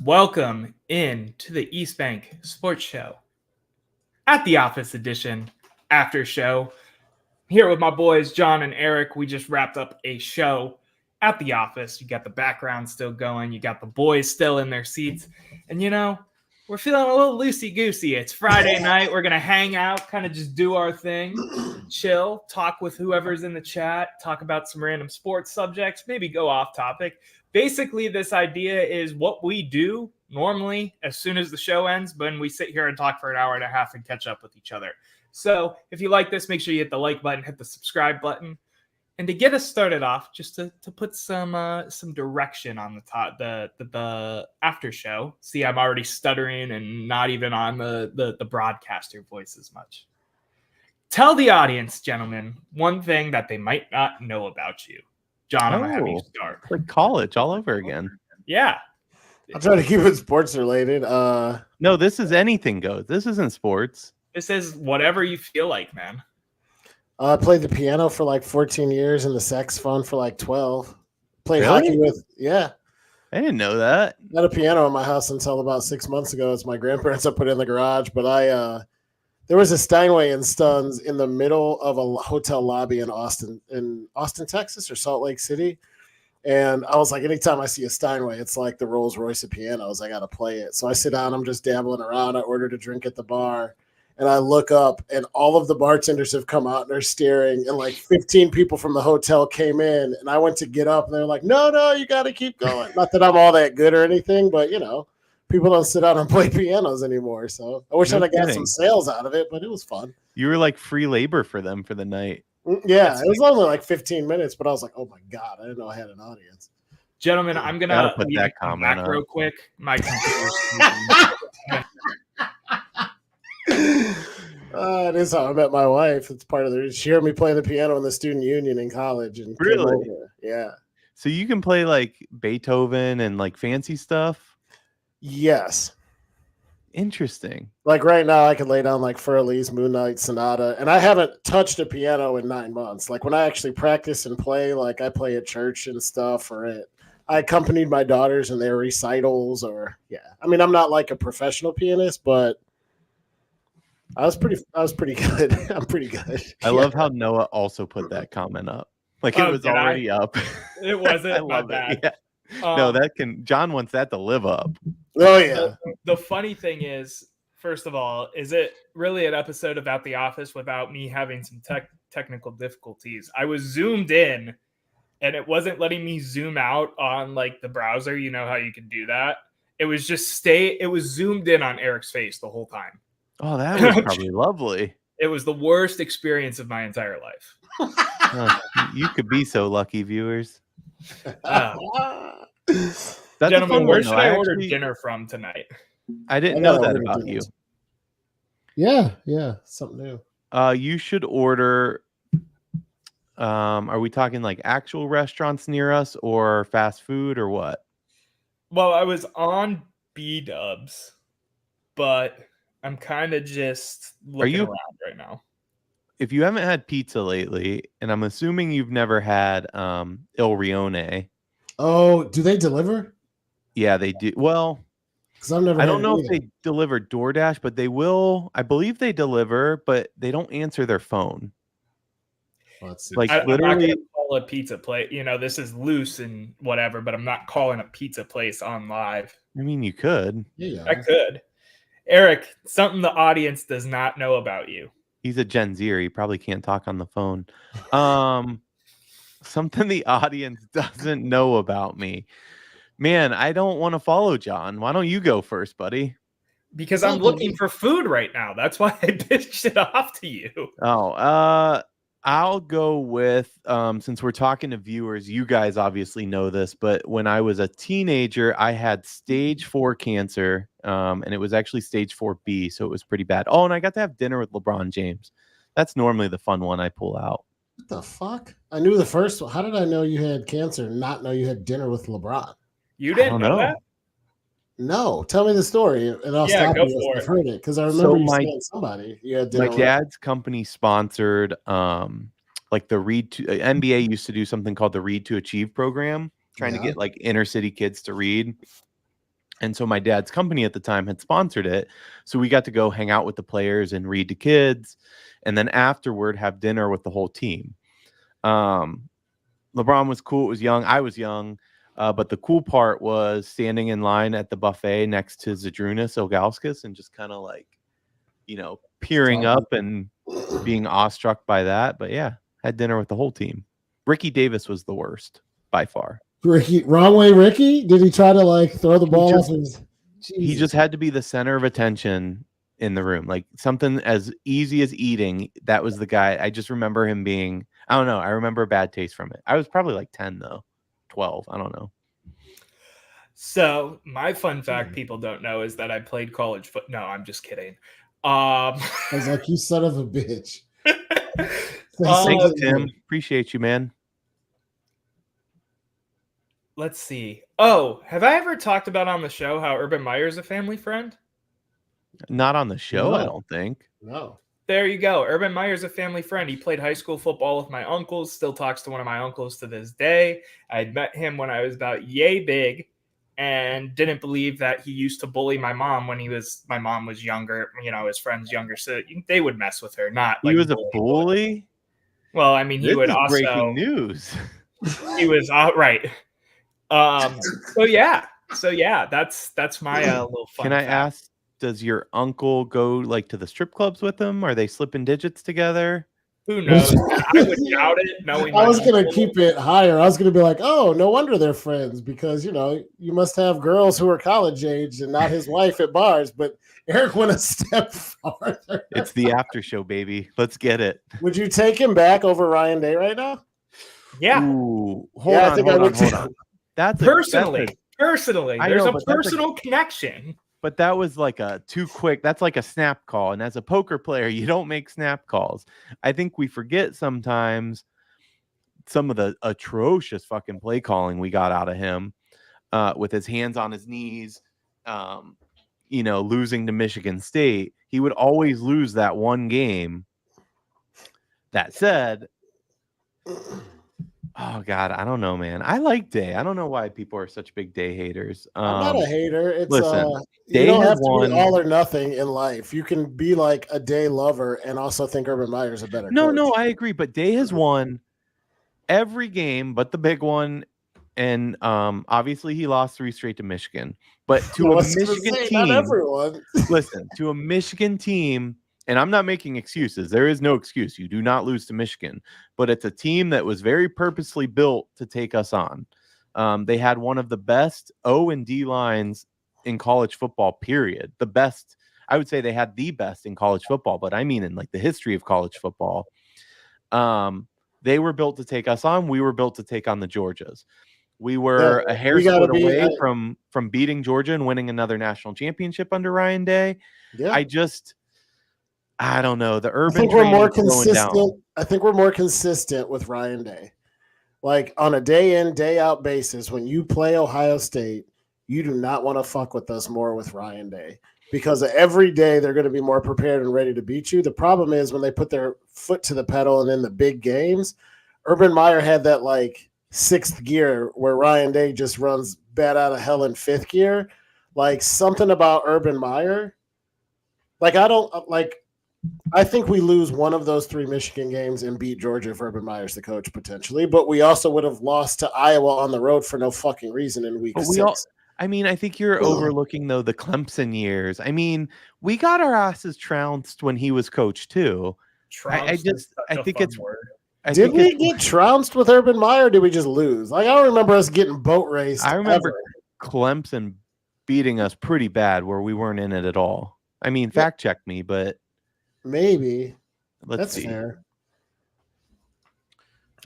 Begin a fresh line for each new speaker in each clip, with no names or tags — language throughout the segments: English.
Welcome in to the East Bank Sports Show at the Office Edition after show. Here with my boys John and Eric. We just wrapped up a show at the office. You got the background still going. You got the boys still in their seats. And we're feeling a little loosey-goosey. It's Friday night. We're going to hang out, kind of just do our thing, chill, talk with whoever's in the chat, talk about some random sports subjects, maybe go off topic. Basically, this idea is what we do normally as soon as the show ends, when we sit here and talk for an hour and a half and catch up with each other. So if you like this, make sure you hit the like button, hit the subscribe button. And to get us started off, just to put some direction on the after show. See, I'm already stuttering and not even on the broadcaster voice as much. Tell the audience, gentlemen, one thing that they might not know about you. John, I'm gonna have you start.
Like college all over again.
Yeah.
I'll try to keep it sports related.
No, this is anything goes. This isn't sports.
This is whatever you feel like, man.
I played the piano for like 14 years and the saxophone for like 12. Played
Really?
hockey with,
I didn't know that.
Not a piano in my house until about 6 months ago. It's my grandparents that put it in the garage. But there was a Steinway and Sons in the middle of a hotel lobby in Austin, Texas, or Salt Lake City. And I was like, anytime I see a Steinway, it's like the Rolls Royce of pianos. I got to play it. So I sit down. I'm just dabbling around. I ordered a drink at the bar. And I look up, and all of the bartenders have come out and are staring. And like 15 people from the hotel came in. And I went to get up, and they're like, no, you got to keep going. Not that I'm all that good or anything, but, people don't sit down and play pianos anymore. So I wish I'd have got some sales out of it, but it was fun.
You were like free labor for them for the night.
Yeah, it was only like 15 minutes, but I was like, oh, my God, I didn't know I had an audience.
Gentlemen, I'm going to
put that comment
back real quick. My computer's
it is how I met my wife. It's part of she heard me play the piano in the student union in college. And
really?
Yeah.
So you can play like Beethoven and like fancy stuff?
Yes.
Interesting.
Like right now, I can lay down like Furley's Moonlight Sonata, and I haven't touched a piano in 9 months. Like when I actually practice and play, like I play at church and stuff, I accompanied my daughters in their recitals, I mean, I'm not like a professional pianist, but I was pretty good. I'm pretty good.
I love how Noah also put that comment up. Like it was already up.
It wasn't.
I love
bad.
it. Yeah. No, John wants that to live up.
Oh yeah.
The funny thing is, first of all, is it really an episode about The Office without me having some technical difficulties? I was zoomed in, and it wasn't letting me zoom out on like the browser. You know how you can do that? It was just it was zoomed in on Eric's face the whole time.
Oh, that was probably lovely.
It was the worst experience of my entire life.
You could be so lucky, viewers.
Gentlemen, where should I order dinner from tonight?
I didn't know that about you.
Yeah, something new.
You should order. Are we talking like actual restaurants near us or fast food or what?
Well, I was on B-dubs, but I'm kind of just looking around right now.
If you haven't had pizza lately, and I'm assuming you've never had Il Rione.
Oh, do they deliver?
Yeah, they do. Well, I don't know if they deliver DoorDash, but they will. I believe they deliver, but they don't answer their phone.
Like I'm literally, not call a pizza place. This is loose and whatever, but I'm not calling a pizza place on live.
I mean, you could.
Yeah,
I could. Eric, something the audience does not know about you.
He's a Gen Zer. He probably can't talk on the phone. Something the audience doesn't know about me. Man, I don't want to follow John. Why don't you go first, buddy?
Because I'm looking for food right now. That's why I pitched it off to you.
Oh, I'll go with, since we're talking to viewers, you guys obviously know this, but when I was a teenager, I had stage 4 cancer, and it was actually stage 4B, so it was pretty bad. Oh, and I got to have dinner with LeBron James. That's normally the fun one I pull out.
What the fuck? I knew the first one. How did I know you had cancer and not know you had dinner with LeBron?
You didn't know that?
No, tell me the story, and I'll stop you if I've heard it, because I remember you saying somebody you had dinner with.
My dad's company sponsored, like the NBA used to do something called the Read to Achieve program, trying to get like inner city kids to read. And so my dad's company at the time had sponsored it. So we got to go hang out with the players and read to kids. And then afterward, have dinner with the whole team. LeBron was cool. It was young. I was young. But the cool part was standing in line at the buffet next to Zydrunas Ilgauskas and just kind of like, peering up and being awestruck by that. But yeah, had dinner with the whole team. Ricky Davis was the worst by far.
Wrong way, Ricky? Did he try to like throw the ball off his?
He just had to be the center of attention in the room. Like something as easy as eating. That was the guy. I just remember him being, I don't know. I remember a bad taste from it. I was probably like 10 though. 12. I don't know.
So my fun fact people don't know is that I played college foot. No, I'm just kidding.
I was like, you son of a bitch.
Thanks, Tim. Appreciate you, man.
Let's see. Oh, have I ever talked about on the show how Urban Meyer's a family friend?
Not on the show,
No.
I don't think.
No.
There you go. Urban Meyer's a family friend. He played high school football with my uncles, still talks to one of my uncles to this day. I met him when I was about yay big and didn't believe that he used to bully my mom when my mom was younger, his friends younger. So they would mess with her. Not
he
like
was a bully.
Well, I mean,
he would also breaking news.
He was right. So yeah, that's my little fun.
Can I ask, does your uncle go like to the strip clubs with him? Are they slipping digits together?
Who knows? I would doubt it. Knowing
I was gonna keep it higher. I was gonna be like, oh, no wonder they're friends because you must have girls who are college age and not his wife at bars. But Erik went a step farther.
It's the after show, baby. Let's get it.
Would you take him back over Ryan Day right now?
Yeah.
Ooh, hold on. That's
personally. There's a
but
personal connection.
But that was like too quick. That's like a snap call. And as a poker player, you don't make snap calls. I think we forget sometimes some of the atrocious fucking play calling we got out of him with his hands on his knees, losing to Michigan State. He would always lose that one game. That said, oh God, I don't know, man. I like Day. I don't know why people are such big Day haters.
I'm not a hater. It's
listen,
you don't have to be all or nothing in life. You can be like a Day lover and also think Urban Meyer's a better coach.
No, I agree. But Day has won every game but the big one. And obviously he lost 3 straight to Michigan. But to a Michigan team,
not everyone.
Listen, to a Michigan team, and I'm not making excuses. There is no excuse. You do not lose to Michigan. But it's a team that was very purposely built to take us on. They had one of the best O and D lines in college football, period. The best, I would say they had the best in college football, but I mean in like the history of college football. They were built to take us on. We were built to take on the Georgias. We were a hair split away from beating Georgia and winning another national championship under Ryan Day.
Yeah.
I don't know. The urban.
I think we're more consistent. I think we're more consistent with Ryan Day. Like on a day in, day out basis, when you play Ohio State, you do not want to fuck with us more with Ryan Day because every day they're going to be more prepared and ready to beat you. The problem is when they put their foot to the pedal and in the big games, Urban Meyer had that like 6th gear where Ryan Day just runs bat out of hell in 5th gear. Like something about Urban Meyer. Like I think we lose one of those 3 Michigan games and beat Georgia if Urban Meyer's the coach potentially, but we also would have lost to Iowa on the road for no fucking reason in week 6.
I think you're overlooking though the Clemson years. I mean, we got our asses trounced when he was coach too. I think it's word.
Did we get trounced with Urban Meyer? Or did we just lose? Like I don't remember us getting boat raced.
I remember Clemson beating us pretty bad where we weren't in it at all. I mean, fact check me, but
maybe that's fair.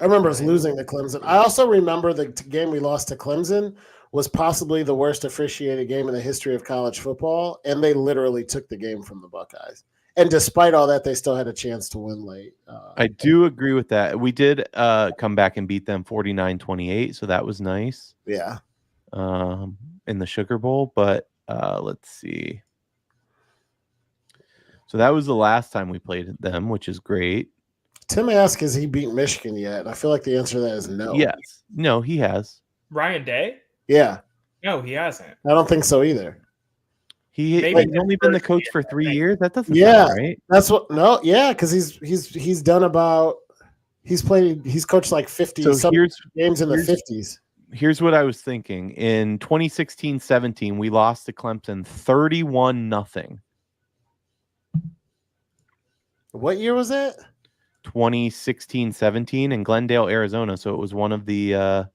I remember us losing to Clemson. I also remember the game we lost to Clemson was possibly the worst officiated game in the history of college football, and they literally took the game from the Buckeyes. And despite all that, they still had a chance to win late.
I do agree with that. We did come back and beat them 49-28, so that was nice.
Yeah.
In the Sugar Bowl, but let's see. So that was the last time we played them, which is great.
Tim asked, has he beat Michigan yet? I feel like the answer to that is no.
Yes. No, he has.
Ryan Day?
Yeah.
No, he hasn't.
I don't think so either.
He's
Maybe
only been the coach for 3 years. That doesn't
Yeah,
sound right.
that's what. No, yeah, because he's done about. He's coached like 50
So
some games in the
here's
50s.
here's what I was thinking. In 2016-17, we lost to Clemson 31-0.
What year was that?
2016-17 in Glendale, Arizona. So it was one of the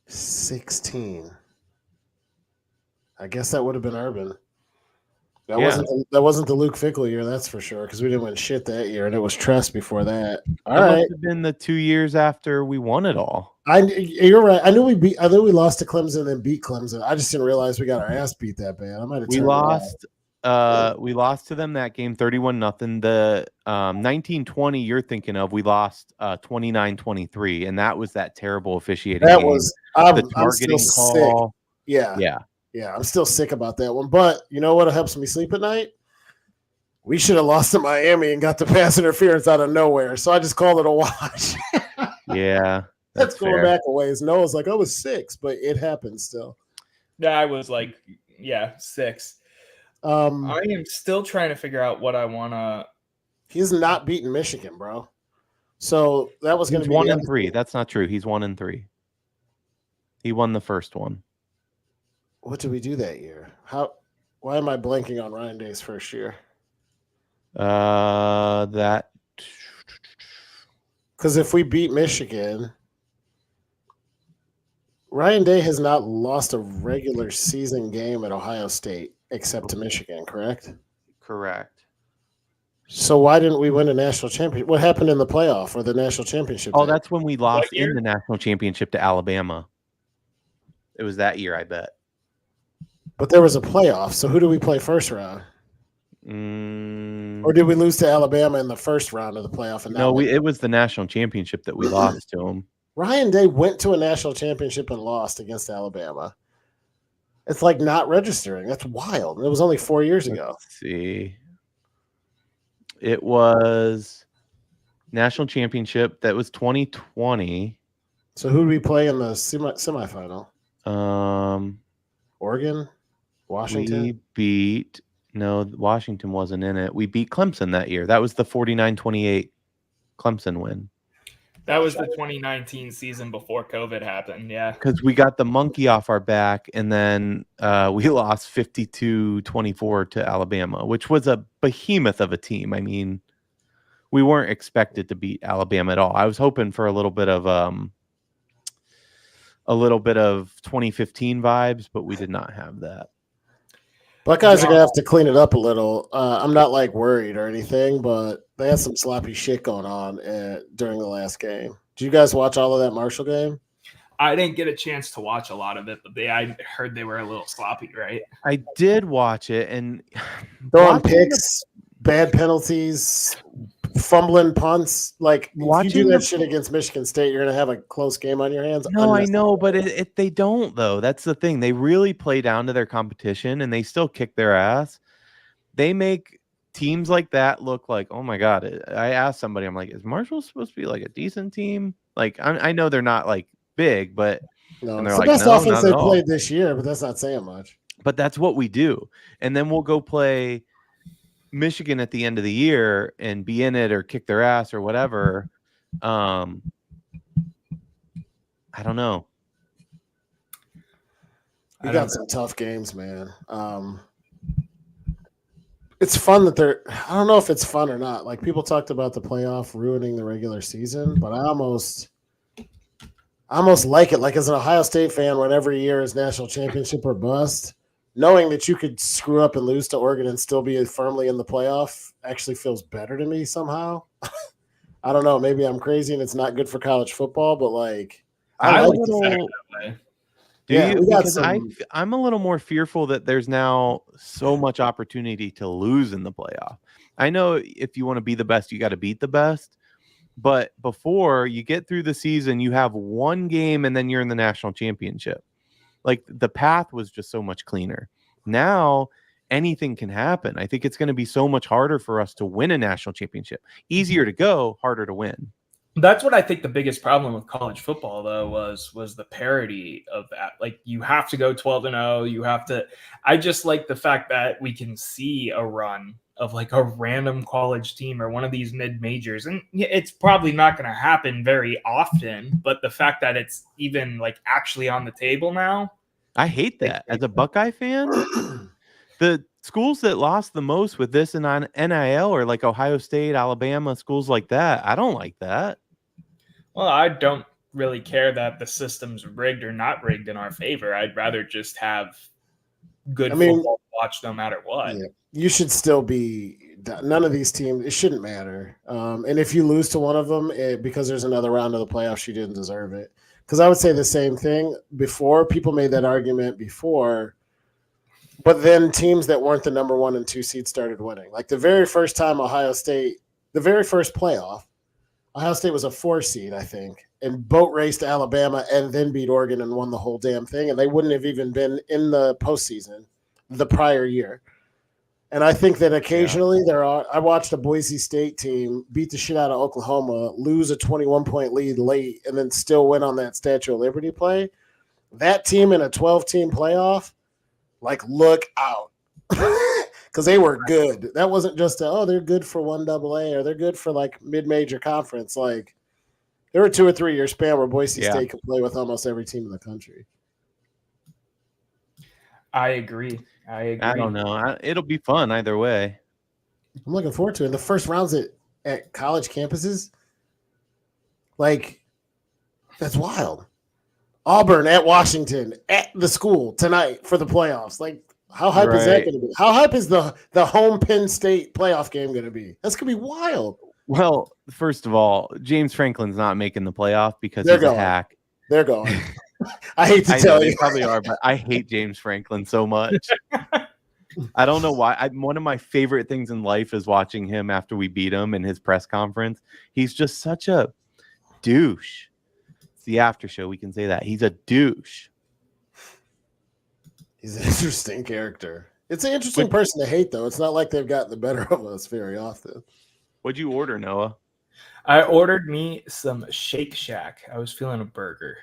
16. I guess that would have been Urban. That
Yeah.
wasn't the Luke Fickle year, that's for sure, because we didn't win shit that year, and it was Tress before that. All
That
right,
must have been the 2 years after we won it all.
you're right. I knew we lost to Clemson and then beat Clemson. I just didn't realize we got our ass beat that bad. I might have
We
turned
lost. We lost to them that game 31-0. The 1920 you're thinking of, we lost 29-23, and that was that terrible officiating.
That
game.
was
The targeting
I'm still
call.
sick. Yeah, I'm still sick about that one. But you know what helps me sleep at night? We should have lost to Miami and got the pass interference out of nowhere. So I just called it a wash.
Yeah,
That's going
fair.
back a ways. Noah's like, I was 6, but it happened still.
Yeah, I was like, 6. I am still trying to figure out what I want to.
He's not beaten Michigan, bro. So that was going to be
1-3. That's not true. He's 1-3. He won the first one.
What did we do that year? Why am I blanking on Ryan Day's first year?
That
Because if we beat Michigan, Ryan Day has not lost a regular season game at Ohio State except to Michigan, correct?
correct.
So why didn't we win a national championship? What happened in the playoff or the national championship?
Oh, that's when we lost
year?
in the national championship to Alabama. It was that year, I bet.
But there was a playoff. So who do we play first round? Or did we lose to Alabama in the first round of the playoff? And
No, it was the national championship that we lost to them.
Ryan Day went to a national championship and lost against Alabama. It's like not registering. That's wild. It was only 4 years ago.
Let's see. It was national championship. That was 2020.
So who did we play in the semifinal? Oregon? Washington?
Washington wasn't in it. We beat Clemson that year. That was the 49-28 Clemson win.
That was the 2019 season before COVID happened, yeah.
Because we got the monkey off our back, and then we lost 52-24 to Alabama, which was a behemoth of a team. I mean, we weren't expected to beat Alabama at all. I was hoping for a little bit of 2015 vibes, but we did not have that.
Buckeyes are going to have to clean it up a little. I'm not like worried or anything, but they had some sloppy shit going on during the last game. Did you guys watch all of that Marshall game?
I didn't get a chance to watch a lot of it, but I heard they were a little sloppy, right?
I did watch it, and
throwing picks, bad penalties, fumbling punts. Like, if you do that shit against Michigan State, you're going to have a close game on your hands.
No, I know, but they don't, though. That's the thing. They really play down to their competition, and they still kick their ass. They make teams like that look like, oh, my God. I asked somebody, I'm like, is Marshall supposed to be like a decent team? Like, I know they're not like big, but
no,
and they're
it's
like,
the best
no,
offense
not
they
at all.
played this year, but that's not saying much.
But that's what we do. And then we'll go play Michigan at the end of the year and be in it or kick their ass or whatever. I don't know.
We got some tough games, man. It's fun that I don't know if it's fun or not. Like, people talked about the playoff ruining the regular season, but I almost like it. Like, as an Ohio State fan, when every year is national championship or bust, knowing that you could screw up and lose to Oregon and still be firmly in the playoff actually feels better to me somehow. I don't know. Maybe I'm crazy and it's not good for college football, but like,
I like the fact that way.
Because I'm a little more fearful that there's now so much opportunity to lose in the playoff. I know if you want to be the best, you got to beat the best. But before you get through the season, you have one game and then you're in the national championship. Like, the path was just so much cleaner. Now anything can happen. I think it's going to be so much harder for us to win a national championship. Easier to go, harder to win.
That's what I think the biggest problem with college football though was the parity of that. Like you have to go 12-0, you have to I just like the fact that we can see a run of like a random college team or one of these mid majors, and it's probably not going to happen very often, but the fact that it's even like actually on the table now.
I hate that as a Buckeye fan. The schools that lost the most with this and on NIL are like Ohio State, Alabama, schools like that. I don't like that.
Well, I don't really care that the system's rigged or not rigged in our favor. I'd rather just have good football to watch no matter what.
Yeah, you should still be. None of these teams, it shouldn't matter. And if you lose to one of them because there's another round of the playoffs, you didn't deserve it. Because I would say the same thing before. People made that argument before. But then teams that weren't the number 1 and 2 seeds started winning. Like the very first time Ohio State, the very first playoff, Ohio State was a 4 seed, I think, and boat raced Alabama and then beat Oregon and won the whole damn thing. And they wouldn't have even been in the postseason the prior year. And I think that occasionally I watched a Boise State team beat the shit out of Oklahoma, lose a 21-point lead late, and then still win on that Statue of Liberty play. That team in a 12-team playoff, like, look out. Because they were good. That wasn't just they're good for 1AA or they're good for like mid-major conference. Like there were 2 or 3 year span where Boise State could play with almost every team in the country.
I agree.
I don't know. It'll be fun either way.
I'm looking forward to it. The first rounds at college campuses, like, that's wild. Auburn at Washington at the school tonight for the playoffs. Like, how hype is that going to be? How hype is the home Penn State playoff game going to be? That's going to be wild.
Well, first of all, James Franklin's not making the playoff because he's a hack.
They're going. I hate to tell you.
They probably are, but I hate James Franklin so much. I don't know why. One of my favorite things in life is watching him after we beat him in his press conference. He's just such a douche. It's the after show. We can say that. He's a douche.
He's an interesting character. It's an interesting person to hate, though. It's not like they've gotten the better of us very often.
What'd you order, Noah?
I ordered me some Shake Shack. I was feeling a burger.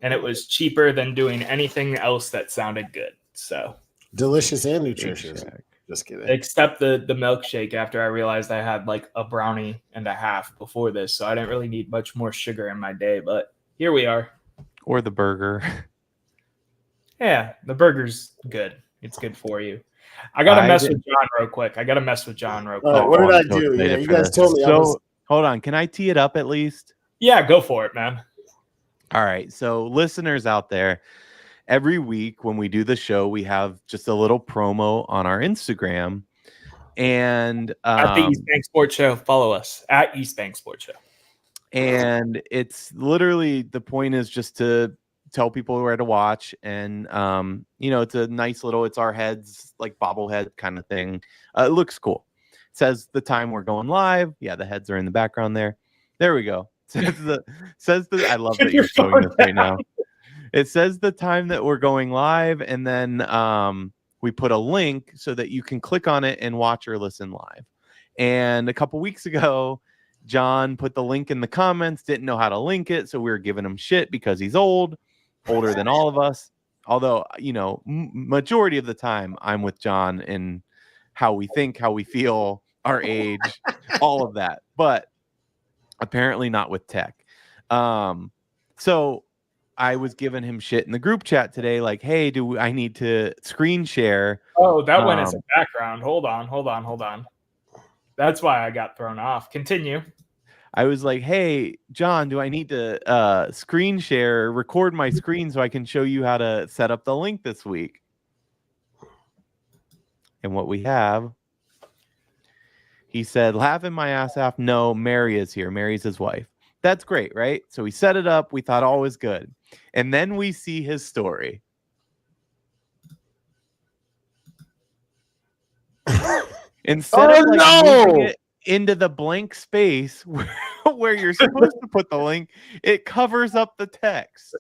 And it was cheaper than doing anything else that sounded good. So
delicious and nutritious. Just kidding.
Except the milkshake after I realized I had like a brownie and a half before this. So I didn't really need much more sugar in my day. But here we are.
Or the burger.
Yeah, the burger's good. It's good for you. I got to mess with John real quick. All right,
what did I do? Yeah, you guys told me.
Hold on. Can I tee it up at least?
Yeah, go for it, man.
All right. So listeners out there, every week when we do the show, we have just a little promo on our Instagram. And
at the East Bank Sports Show, follow us at East Bank Sports Show.
And it's literally, the point is just to tell people where to watch. And, it's a nice little, it's our heads, like bobblehead kind of thing. It looks cool. It says the time we're going live. Yeah, the heads are in the background there. There we go. Says the I love that you're showing this right now. It says the time that we're going live, and then we put a link so that you can click on it and watch or listen live. And a couple weeks ago, John put the link in the comments, didn't know how to link it, so we were giving him shit because he's older than all of us. Although, majority of the time I'm with John in how we think, how we feel, our age, all of that. But apparently not with tech. So I was giving him shit in the group chat today, like, hey, I need to screen share?
Oh, that one is a background. Hold on. That's why I got thrown off. Continue.
I was like, hey, John, do I need to screen share, record my screen so I can show you how to set up the link this week? And what we have, he said, laughing my ass off. No, Mary is here. Mary's his wife. That's great, right? So we set it up. We thought all was good. And then we see his story. Instead of moving it into the blank space where you're supposed to put the link, it covers up the text.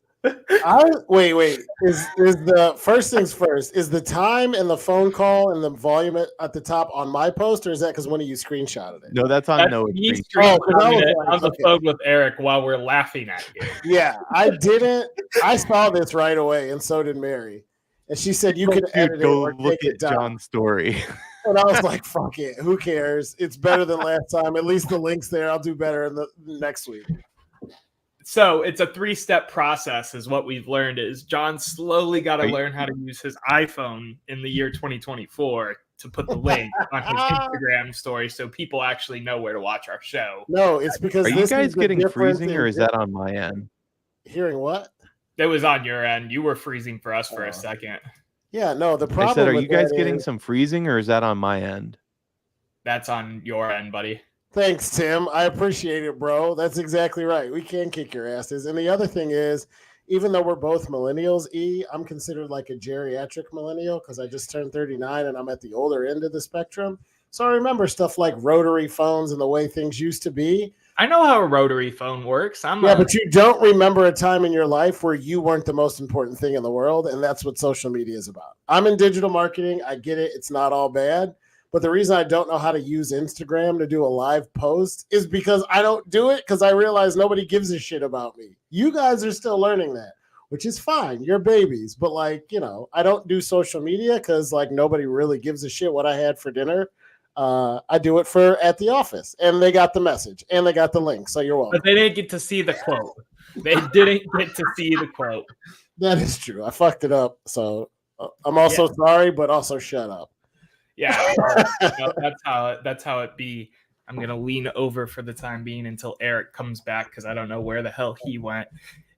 Wait. Is the first things first? Is the time and the phone call and the volume at the top on my post, or is that because one of you screenshotted it?
No, that's on
That's
Noah's
me
screen.
screenshotting it
like,
on the
okay.
phone with Eric while we're laughing at you.
Yeah, I didn't. I saw this right away, and so did Mary. And she said you could edit it
Go
or
look
take it
at
down.
John's story.
And I was like, fuck it. Who cares? It's better than last time. At least the link's there. I'll do better in the next week.
So it's a 3-step process is what we've learned is John slowly got to learn how to use his iPhone in the year 2024 to put the link on his Instagram story so people actually know where to watch our show.
No, it's because
Are you guys getting freezing or is that on my end?
Hearing what?
That was on your end. You were freezing for us for a second.
Yeah, no, the problem
I said, are you guys
that
getting
is-
some freezing or is that on my end?
That's on your end, buddy.
Thanks, Tim. I appreciate it, bro. That's exactly right. We can kick your asses. And the other thing is, even though we're both millennials, I'm considered like a geriatric millennial because I just turned 39 and I'm at the older end of the spectrum. So I remember stuff like rotary phones and the way things used to be.
I know how a rotary phone works.
But you don't remember a time in your life where you weren't the most important thing in the world, and that's what social media is about. I'm in digital marketing. I get it. It's not all bad. But the reason I don't know how to use Instagram to do a live post is because I don't do it because I realize nobody gives a shit about me. You guys are still learning that, which is fine. You're babies. But, I don't do social media because, nobody really gives a shit what I had for dinner. I do it for at the office, and they got the message, and they got the link, so you're welcome.
But they didn't get to see the quote. They didn't get to see the quote.
That is true. I fucked it up, so I'm also sorry, but also shut up.
Yeah, that's how it be. I'm gonna lean over for the time being until Erik comes back because I don't know where the hell he went.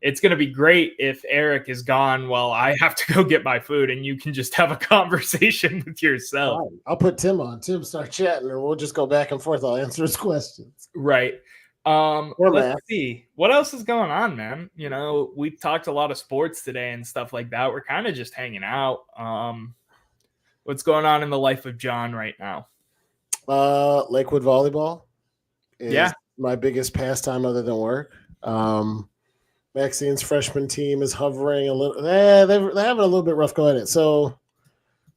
It's gonna be great if Erik is gone while I have to go get my food, and you can just have a conversation with yourself.
Fine. I'll put Tim on. Tim, start chatting, and we'll just go back and forth. I'll answer his questions.
Right. Let's see what else is going on, man. We've talked a lot of sports today and stuff like that. We're kind of just hanging out. What's going on in the life of John right now?
Lakewood volleyball is my biggest pastime other than work. Maxine's freshman team is hovering a little. They're having a little bit rough going at it. So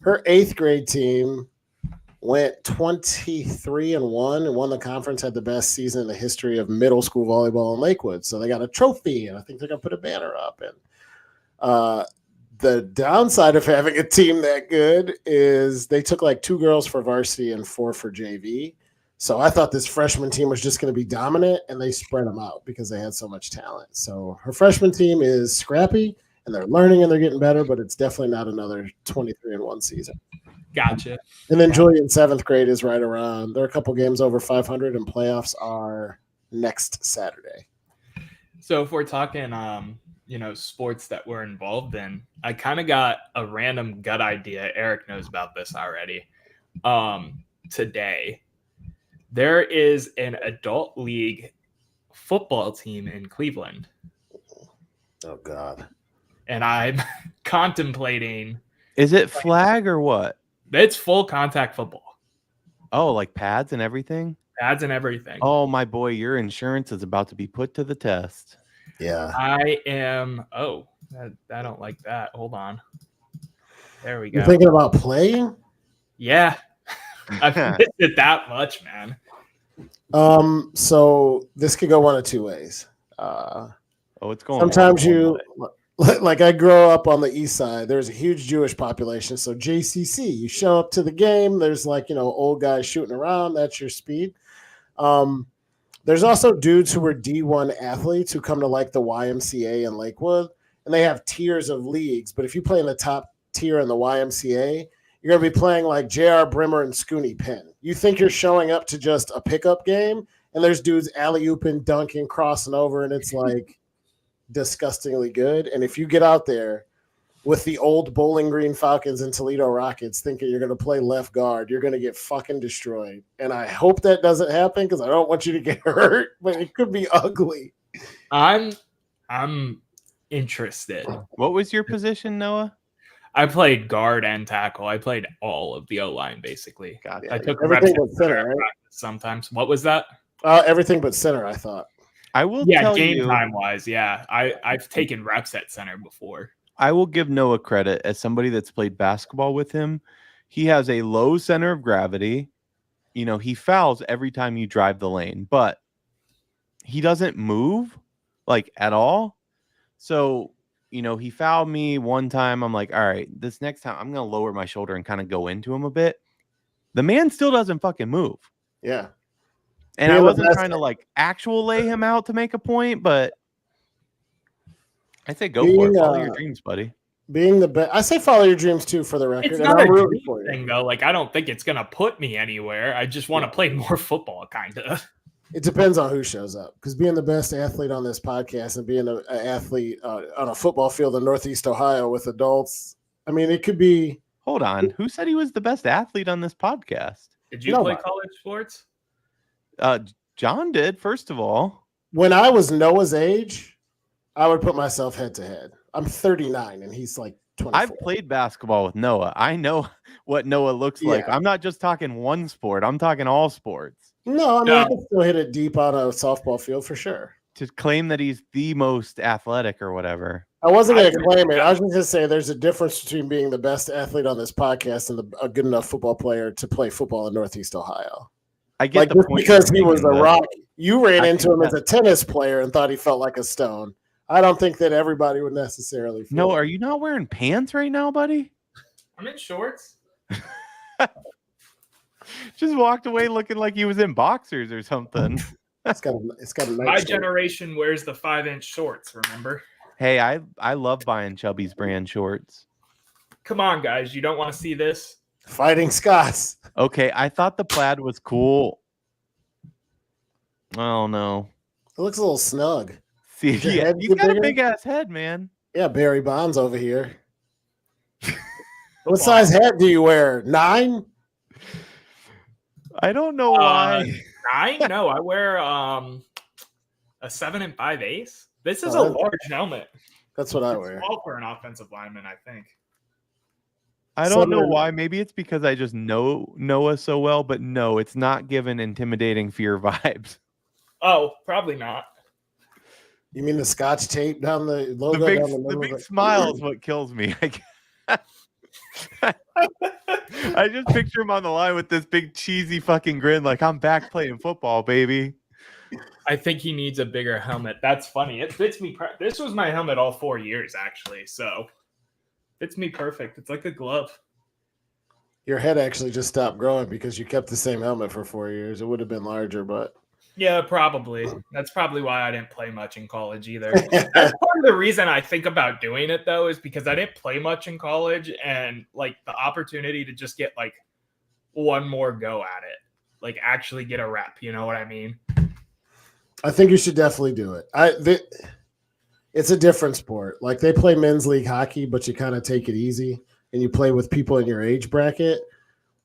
her 8th grade team went 23-1 and won the conference, had the best season in the history of middle school volleyball in Lakewood. So they got a trophy, and I think they're going to put a banner up. And the downside of having a team that good is they took 2 girls for varsity and 4 for JV. So I thought this freshman team was just going to be dominant, and they spread them out because they had so much talent. So her freshman team is scrappy, and they're learning and they're getting better, but it's definitely not another 23-1 season.
Gotcha.
And then Julie in 7th grade is right around. They're a couple games over 500, and playoffs are next Saturday.
So if we're talking, sports that we're involved in, I kind of got a random gut idea. Erik knows about this already. Today, there is an adult league football team in Cleveland.
Oh, God.
And I'm contemplating.
Is it flag or what?
It's full contact football.
Oh, like pads and everything?
Pads and everything.
Oh, my boy, your insurance is about to be put to the test.
Yeah.
I am. Oh, I don't like that. Hold on. There we go.
You're thinking about playing?
Yeah. I've missed it that much, man.
So this could go one of two ways.
It's going.
Sometimes I grow up on the east side. There's a huge Jewish population. So JCC, you show up to the game. There's old guys shooting around. That's your speed. There's also dudes who were D1 athletes who come to the YMCA in Lakewood, and they have tiers of leagues. But if you play in the top tier in the YMCA, you're going to be playing like J.R. Brimmer and Scooney Penn. You think you're showing up to just a pickup game, and there's dudes alley-ooping, dunking, crossing over, and it's disgustingly good. And if you get out there with the old Bowling Green Falcons and Toledo Rockets thinking you're going to play left guard, you're going to get fucking destroyed. And I hope that doesn't happen because I don't want you to get hurt, but it could be ugly.
I'm interested.
What was your position, Noah?
I played guard and tackle. I played all of the O-line, basically.
God,
I took
everything
reps
but center, right?
sometimes. What was that?
Everything but center, I thought.
I will
Yeah,
tell
game
you,
time wise, yeah. I've taken reps at center before.
I will give Noah credit as somebody that's played basketball with him. He has a low center of gravity. You know, he fouls every time you drive the lane, but he doesn't move like at all. So, you know, he fouled me one time. I'm like, all right, this next time I'm going to lower my shoulder and kind of go into him a bit. The man still doesn't fucking move.
Yeah.
And I
Being the
wasn't
best-
trying to like actual lay him out to make a point, but I say go for
Being,
it. Follow your dreams, buddy.
Being the best, I say follow your dreams too, for the record.
It's
and
not
I'm
a
rooting
dream
for you.
thing though. Like I don't think it's gonna put me anywhere. I just want to play more football, kind of.
It depends on who shows up. Because being the best athlete on this podcast and being an athlete on a football field in Northeast Ohio with adults, I mean, it could be.
Hold on. Who said he was the best athlete on this podcast?
Did you
Nobody.
play college sports?
John did, first of all.
When I was Noah's age, I would put myself head to head. I'm 39 and he's like 24.
I've played basketball with Noah. I know what Noah looks like.
Yeah.
I'm not just talking one sport. I'm talking all sports.
No, I mean,
No.
I can still hit it deep on a softball field for sure.
To claim that he's the most athletic or whatever.
I wasn't going to
I-
claim it. I was just going to say there's a difference between being the best athlete on this podcast and a good enough football player to play football in Northeast Ohio.
I get
Like
the
just
point
because
you're
he was a
making, but
rock, you ran
I
into
think
him as a tennis player and thought he felt like a stone. I don't think that everybody would necessarily. Feel
No,
that.
are you not wearing pants right now, buddy?
I'm in shorts.
Just walked away looking like he was in boxers or something.
It's got a nice.
My
shape.
generation wears the 5-inch shorts. Remember?
Hey, I love buying Chubby's brand shorts.
Come on, guys. You don't want to see this?
Fighting Scots.
Okay, I thought the plaid was cool. Oh no.
It looks a little snug.
See,
Does your
yeah,
head
he's
get
got a
bigger?
big ass head, man.
Yeah, Barry Bonds over here. What size hat do you wear? 9?
I don't know why.
9? No, I wear a 7 5/8. This is
Oh,
a
that's-
large helmet.
That's what I
It's
wear.
small for an offensive lineman, I think.
I don't know
Southern-
why. Maybe it's because I just know Noah so well, but no, it's not given intimidating fear vibes.
Oh, probably not.
You mean the Scotch tape down the logo?
The big,
down the
the
middle
big
of it?
smile is what kills me. I guess. I just picture him on the line with this big cheesy fucking grin, like I'm back playing football, baby.
I think he needs a bigger helmet. That's funny. It fits me. This was my helmet all 4 years, actually. So fits me perfect. It's like a glove.
Your head actually just stopped growing because you kept the same helmet for 4 years. It would have been larger, but
Yeah, probably. That's probably why I didn't play much in college either. That's part of the reason I think about doing it, though, is because I didn't play much in college, and like the opportunity to just get like one more go at it, like actually get a rep. You know what I mean?
I think you should definitely do it. It's a different sport. Like they play men's league hockey, but you kind of take it easy and you play with people in your age bracket.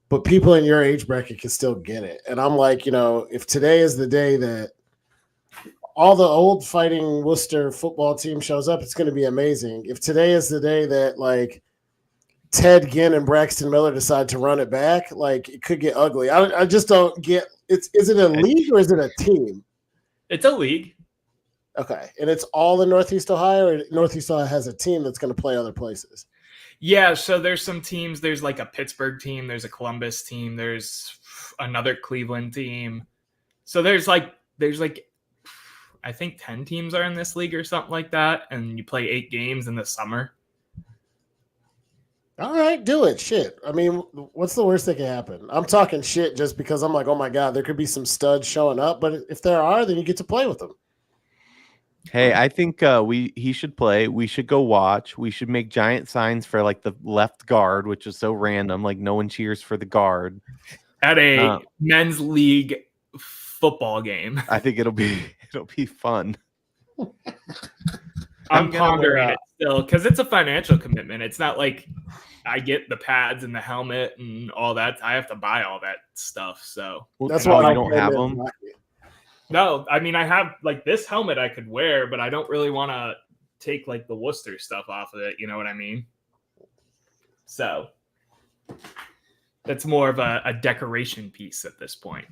But people in your age bracket can still get it. And I'm like, if today is the day that all the old Fighting Worcester football team shows up, it's going to be amazing. If today is the day that like Ted Ginn and Braxton Miller decide to run it back, like it could get ugly. I just don't get it. Is it a league or is it a team?
It's a league.
Okay. And it's all in Northeast Ohio, or Northeast Ohio has a team that's going to play other places?
Yeah, so there's some teams. There's like a Pittsburgh team. There's a Columbus team. There's another Cleveland team. So there's like I think 10 teams are in this league or something like that, and you play 8 games in the summer.
All right, do it. Shit. I mean, what's the worst that can happen? I'm talking shit just because I'm like, oh my God, there could be some studs showing up. But if there are, then you get to play with them.
Hey, I think he should play. We should go watch. We should make giant signs for like the left guard, which is so random. Like no one cheers for the guard
At a men's league football game.
I think it'll be fun.
I'm
gonna
pondering
wear
it still because it's a financial commitment. It's not like I get the pads and the helmet and all that. I have to buy all that stuff. So
That's
Oh,
why
you
I
don't
play
have
men's
them.
hockey.
no, I mean I have like this helmet I could wear, but I don't really want to take like the Worcester stuff off of it. You know what I mean? So that's more of a decoration piece at this point.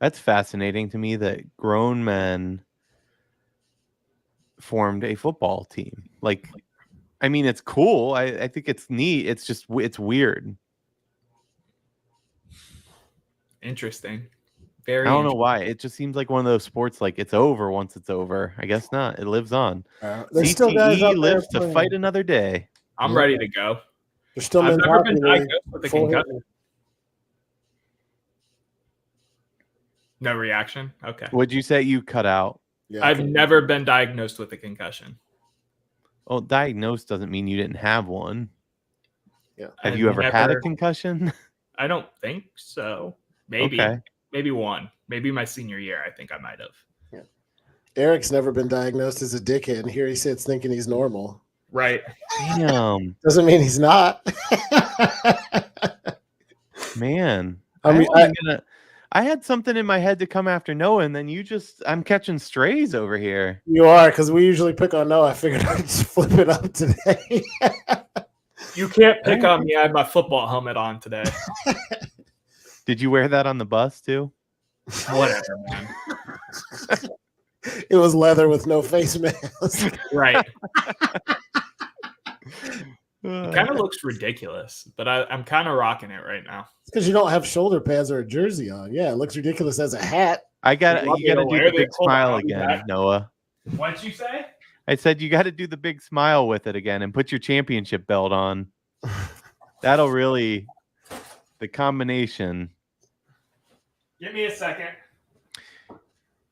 That's fascinating to me that grown men formed a football team. Like, I mean, it's cool. I think it's neat. It's just, it's weird.
Interesting.
I
Very
don't know
interesting.
why. It just seems like one of those sports, like it's over once it's over. I guess not. It lives on.
There's still guys out
CTE
there
lives to
playing.
fight another day.
I'm
Yeah.
ready to go.
There's still
I've
men's
never
hockey
been
league,
diagnosed with a
full
concussion.
hitting.
No reaction? Okay.
Would you say you cut out?
Yeah,
I've never been diagnosed with a concussion.
Well, diagnosed doesn't mean you didn't have one.
Yeah.
Have you ever had a concussion?
I don't think so. Maybe.
Okay.
Maybe one. Maybe my senior year, I think I might have.
Yeah. Eric's never been diagnosed as a dickhead, and here he sits thinking he's normal.
Right.
Damn.
Doesn't mean he's not.
Man.
I mean,
I had something in my head to come after Noah, and then I'm catching strays over here.
You are, because we usually pick on Noah. I figured I'd just flip it up today.
You can't pick on me. I had my football helmet on today.
Did you wear that on the bus too?
Whatever, man.
It was leather with no face mask.
Right. It kind of looks ridiculous, but I'm kind of rocking it right now.
It's because you don't have shoulder pads or a jersey on. Yeah, it looks ridiculous as a hat.
You got to do the big smile again, Noah.
What'd you say?
I said you got to do the big smile with it again and put your championship belt on. That'll really, the combination.
Give me a second.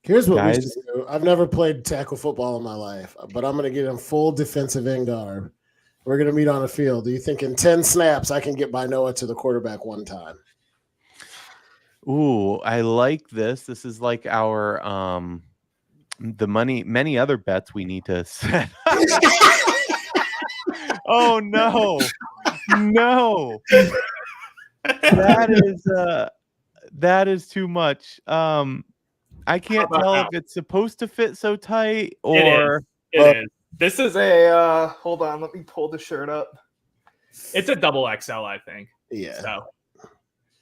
Here's what
Guys,
we should do. I've never played tackle football in my life, but I'm going to get in full defensive end garb. We're going to meet on a field. Do you think in 10 snaps I can get by Noah to the quarterback one time?
Ooh, I like this. This is like our many other bets we need to set. Oh no. No. That is too much. I can't tell if it's supposed to fit so tight or
it is. This is a hold on, let me pull the shirt up. It's a double XL, I think.
Yeah.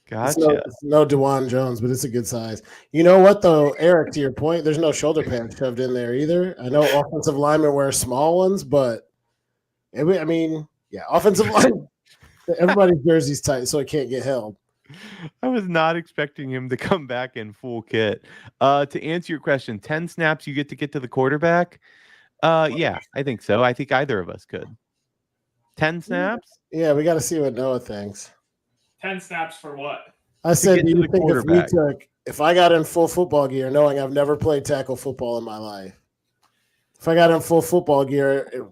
Gotcha.
It's no DeJuan Jones, but it's a good size. You know what though, Eric, to your point, there's no shoulder pads shoved in there either. I know offensive linemen wear small ones, but offensive line, everybody's jersey's tight, so it can't get held.
I was not expecting him to come back in full kit. To answer your question, 10 snaps you get to the quarterback. Yeah, I think so. I think either of us could. 10 snaps?
Yeah, we got to see what Noah thinks.
10 snaps for what?
I said, do you think if I got in full football gear, knowing I've never played tackle football in my life, if I got in full football gear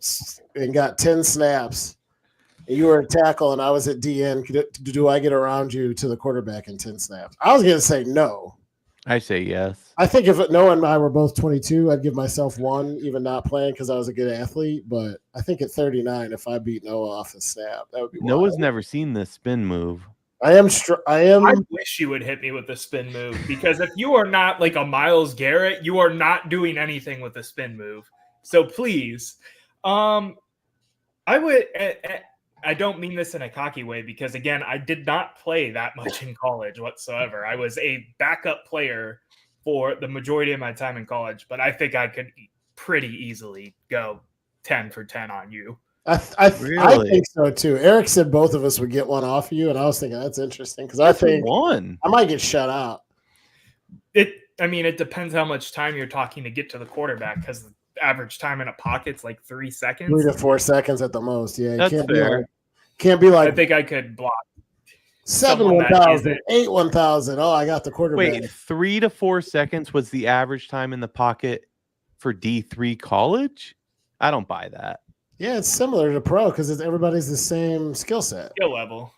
and got 10 snaps, and you were a tackle and I was at DN, do I get around you to the quarterback in 10 snaps? I was going to say no.
I say yes.
I think if Noah and I were both 22, I'd give myself one, even not playing because I was a good athlete. But I think at 39, if I beat Noah off a snap, that would be wild.
Noah's never seen this spin move.
I
wish you would hit me with the spin move because if you are not like a Myles Garrett, you are not doing anything with the spin move. So please, I would. I don't mean this in a cocky way because, again, I did not play that much in college whatsoever. I was a backup player for the majority of my time in college, but I think I could pretty easily go 10 for 10 on you.
I think so, too. Eric said both of us would get one off of you, and I was thinking that's interesting because I think I might get shut out.
It depends how much time you're talking to get to the quarterback because the average time in a pocket's like 3 seconds.
3 to 4 seconds at the most. Yeah,
that's fair.
Can't be like
I think I could block
7 1,000, 8 1,000. Oh, I got the quarterback.
Wait, 3 to 4 seconds was the average time in the pocket for D3 college? I don't buy that.
Yeah, it's similar to pro because everybody's the same skill set.
Skill level.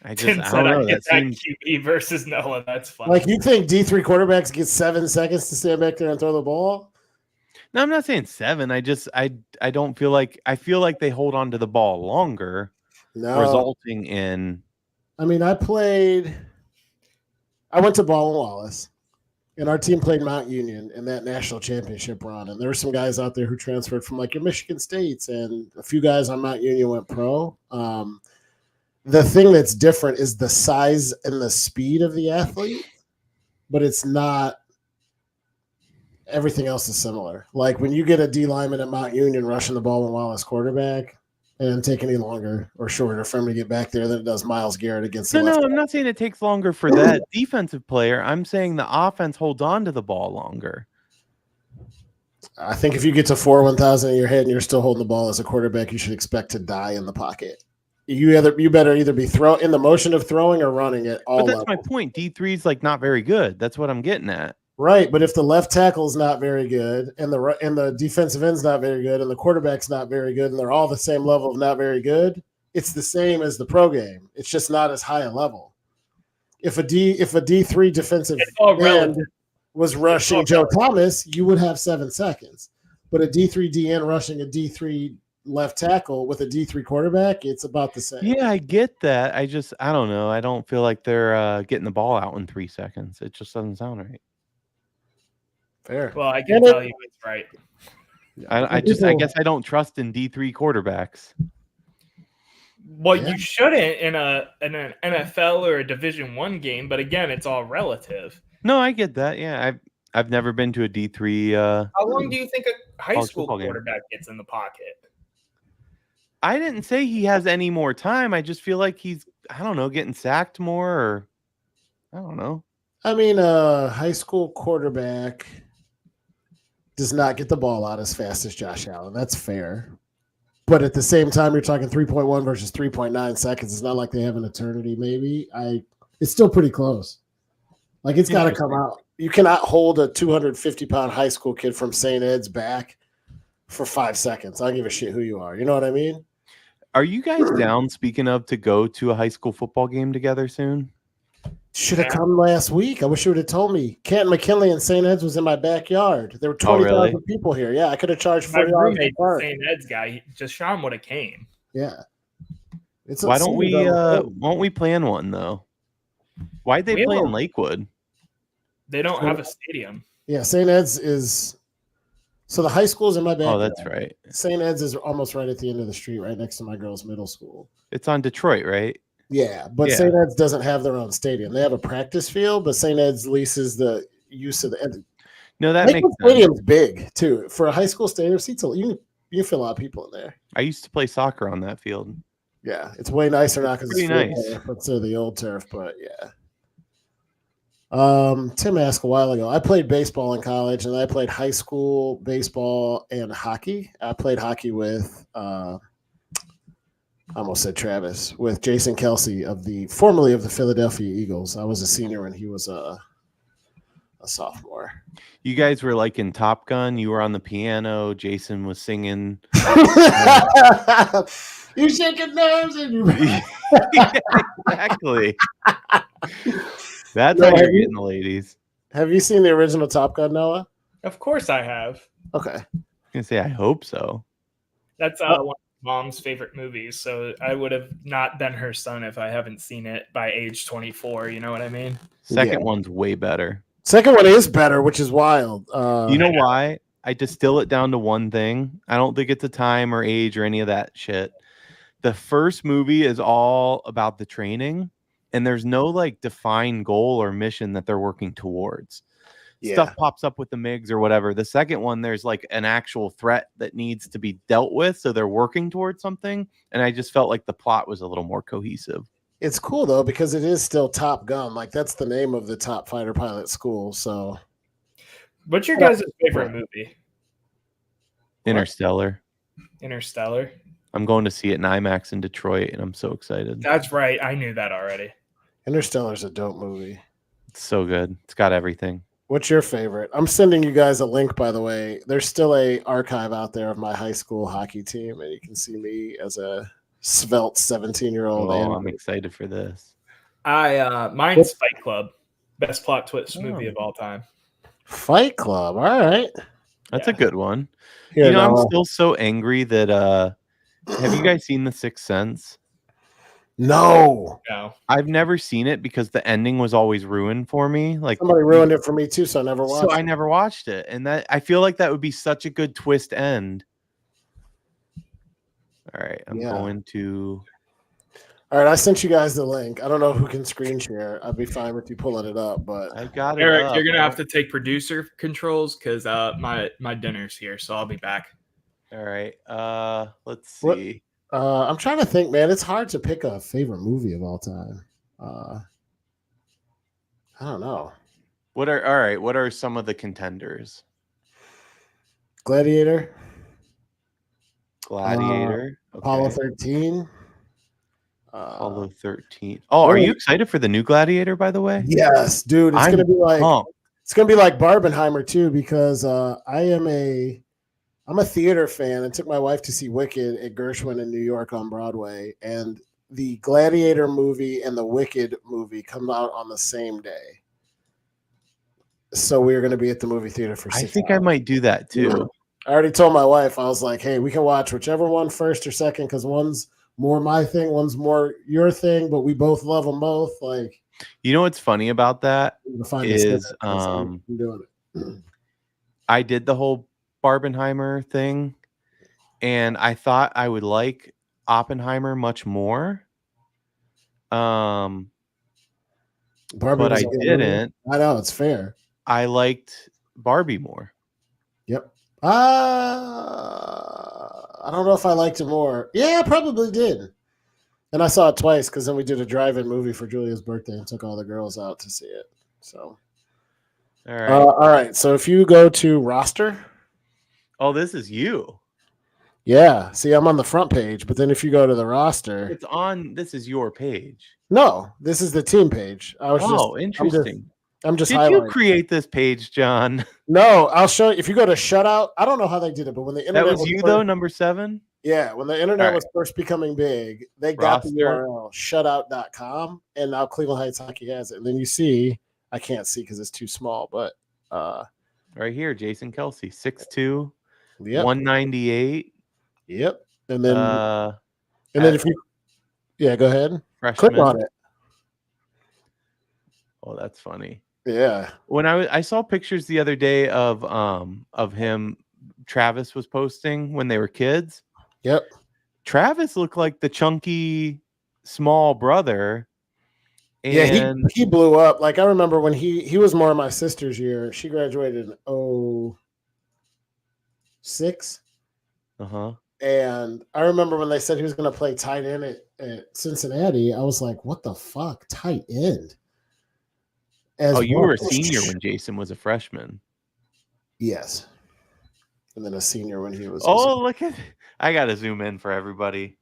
I don't know.
That QB versus Noah. That's fun.
Like you think D3 quarterbacks get 7 seconds to stand back there and throw the ball?
No, I'm not saying 7. I don't feel like feel like they hold on to the ball longer, resulting in.
I mean, I went to Ball and Wallace, and our team played Mount Union in that national championship run. And there were some guys out there who transferred from like your Michigan States, and a few guys on Mount Union went pro. The thing that's different is the size and the speed of the athlete. but it's not. Everything else is similar. Like when you get a D lineman at Mount Union rushing the ball while as quarterback, and it doesn't take any longer or shorter for him to get back there than it does Myles Garrett against the left.
No, I'm not saying it takes longer for that defensive player. I'm saying the offense holds on to the ball longer.
I think if you get to 4-1,000 in your head and you're still holding the ball as a quarterback, you should expect to die in the pocket. You better either be in the motion of throwing or running at all.
But that's my point. D3 is like not very good. That's what I'm getting at.
Right, but if the left tackle is not very good, and the defensive end's not very good, and the quarterback's not very good, and they're all the same level of not very good, it's the same as the pro game. It's just not as high a level. If a D3 defensive end was rushing Joe Thomas, you would have 7 seconds. But a D3 DN rushing a D3 left tackle with a D3 quarterback, it's about the same.
Yeah, I get that. I don't know. I don't feel like they're getting the ball out in 3 seconds. It just doesn't sound right.
Fair.
Well, I can tell you it's right.
I guess I don't trust in D3 quarterbacks.
Well, you shouldn't in an NFL or a Division I game, but again, it's all relative.
No, I get that. Yeah, I've never been to a D3.
How long do you think a high school quarterback gets in the pocket?
I didn't say he has any more time. I just feel like he's, I don't know, getting sacked more, or I don't know.
I mean, a high school quarterback does not get the ball out as fast as Josh Allen. That's fair. But at the same time, you're talking 3.1 versus 3.9 seconds. It's not like they have an eternity, maybe. It's still pretty close. Like, it's got to come out. You cannot hold a 250-pound high school kid from St. Ed's back for 5 seconds. I don't give a shit who you are. You know what I mean?
Are you guys down, speaking of, to go to a high school football game together soon?
Should have come last week. I wish you would have told me. Canton McKinley and St. Ed's was in my backyard. There were 20,000 people here. Yeah, I could have charged $40.
My roommate, the St. Ed's guy, just Sean would have came.
Yeah.
Why don't we plan one, though? Why'd they play in Lakewood?
They don't have a stadium.
Yeah, St. Ed's is – so the high school's in my backyard.
Oh, that's right.
St. Ed's is almost right at the end of the street, right next to my girls' middle school.
It's on Detroit, right?
Yeah, but St. Ed's doesn't have their own stadium. They have a practice field, but St. Ed's leases the use of the –
No, that makes sense.
Stadium's big, too. For a high school stadium, seats, you can fit a lot of people in there.
I used to play soccer on that field.
Yeah, it's way nicer now because it's
nice
instead of the old turf, but yeah. Tim asked a while ago. I played baseball in college, and I played high school baseball and hockey. I played hockey with I almost said Travis, with Jason Kelsey formerly of the Philadelphia Eagles. I was a senior when he was a sophomore.
You guys were like in Top Gun. You were on the piano. Jason was singing.
You shaking nerves and you.
Exactly. That's how you're getting the ladies.
Have you seen the original Top Gun, Noah?
Of course I have.
Okay.
I was gonna say I hope so.
That's one of Mom's favorite movies, so I would have not been her son if I haven't seen it by age 24. You know what I mean?
Second one's way better.
Second one is better, which is wild.
You know why? I distill it down to one thing. I don't think it's a time or age or any of that shit. The first movie is all about the training, and there's no like defined goal or mission that they're working towards. Yeah. Stuff pops up with the MiGs or whatever. The second one, there's like an actual threat that needs to be dealt with, so they're working towards something. And I just felt like the plot was a little more cohesive.
It's cool though, because it is still Top Gun. Like that's the name of the top fighter pilot school. So,
what's your guys' favorite movie?
Interstellar.
Interstellar.
I'm going to see it in IMAX in Detroit, and I'm so excited.
That's right. I knew that already.
Interstellar's a dope movie.
It's so good. It's got everything.
What's your favorite? I'm sending you guys a link, by the way. There's still a archive out there of my high school hockey team, and you can see me as a svelte 17-year-old.
Oh, I'm excited for this.
Mine's Fight Club. Best plot twist movie of all time.
Fight Club. All right.
That's a good one. Here, I'm still so angry that have you guys seen The Sixth Sense?
No.
I've never seen it because the ending was always ruined for me. Like
somebody ruined it for me too, so I never watched it.
I never watched it. And that I feel like that would be such a good twist end. All right, I'm going to
All right, I sent you guys the link. I don't know who can screen share. I'd be fine with you pulling it up, but
I got it
Eric,
up.
you're gonna have to take producer controls because my dinner's here, so I'll be back.
All right. Let's
What-
see.
I'm trying to think, man. It's hard to pick a favorite movie of all time. I don't know.
What are some of the contenders?
Gladiator,
Gladiator.
Apollo
Okay.
13.
Apollo 13. Oh, are you excited for the new Gladiator, by the way?
Yes, dude. It's
I'm
gonna be like
pumped.
it's gonna be like Barbenheimer too, because I'm a theater fan and took my wife to see Wicked at Gershwin in New York on Broadway, and the Gladiator movie and the Wicked movie come out on the same day. So we're going to be at the movie theater for 6
I think
hours.
I might do that too.
I already told my wife, I was like, hey, we can watch whichever one first or second, because one's more my thing, one's more your thing, but we both love them both. Like,
You know what's funny about that
we're gonna find
is
I'm doing it.
I did the whole Barbenheimer thing, and I thought I would like Oppenheimer much more.
Barbie
But
was
I
a good
didn't.
movie. I know, it's fair.
I liked Barbie more.
Yep. I don't know if I liked it more. Yeah, I probably did. And I saw it twice because then we did a drive-in movie for Julia's birthday and took all the girls out to see it. So,
All right.
all right. So if you go to roster,
Oh, this is you.
yeah. See, I'm on the front page, but then if you go to the roster,
It's on. This is your page.
no, this is the team page.
Interesting.
I'm just
Did you
highlighting.
create this page, John?
No, I'll show you. If you go to Shutout, I don't know how they did it, but when the internet
That was you, though, number 7?
Yeah, when the internet
All right.
was first becoming big, they got the
Roster.
URL shutout.com, and now Cleveland Heights Hockey has it. And then you see, I can't see because it's too small, but
Right here, Jason Kelsey, 6'2",
yep,
198.
yep. And then
Uh,
if you go ahead,
freshman.
click on it.
Oh, that's funny.
Yeah,
When I saw pictures the other day of him, Travis was posting when they were kids.
yep.
Travis looked like the chunky small brother. And
Yeah, he blew up. Like I remember when he was more of my sister's year. She graduated in 06.
uh-huh.
And I remember when they said he was going to play tight end at Cincinnati, I was like, what the fuck? Tight end?
You were a senior when Jason was a freshman.
Yes. And then a senior when he was.
Look at I got to zoom in for everybody.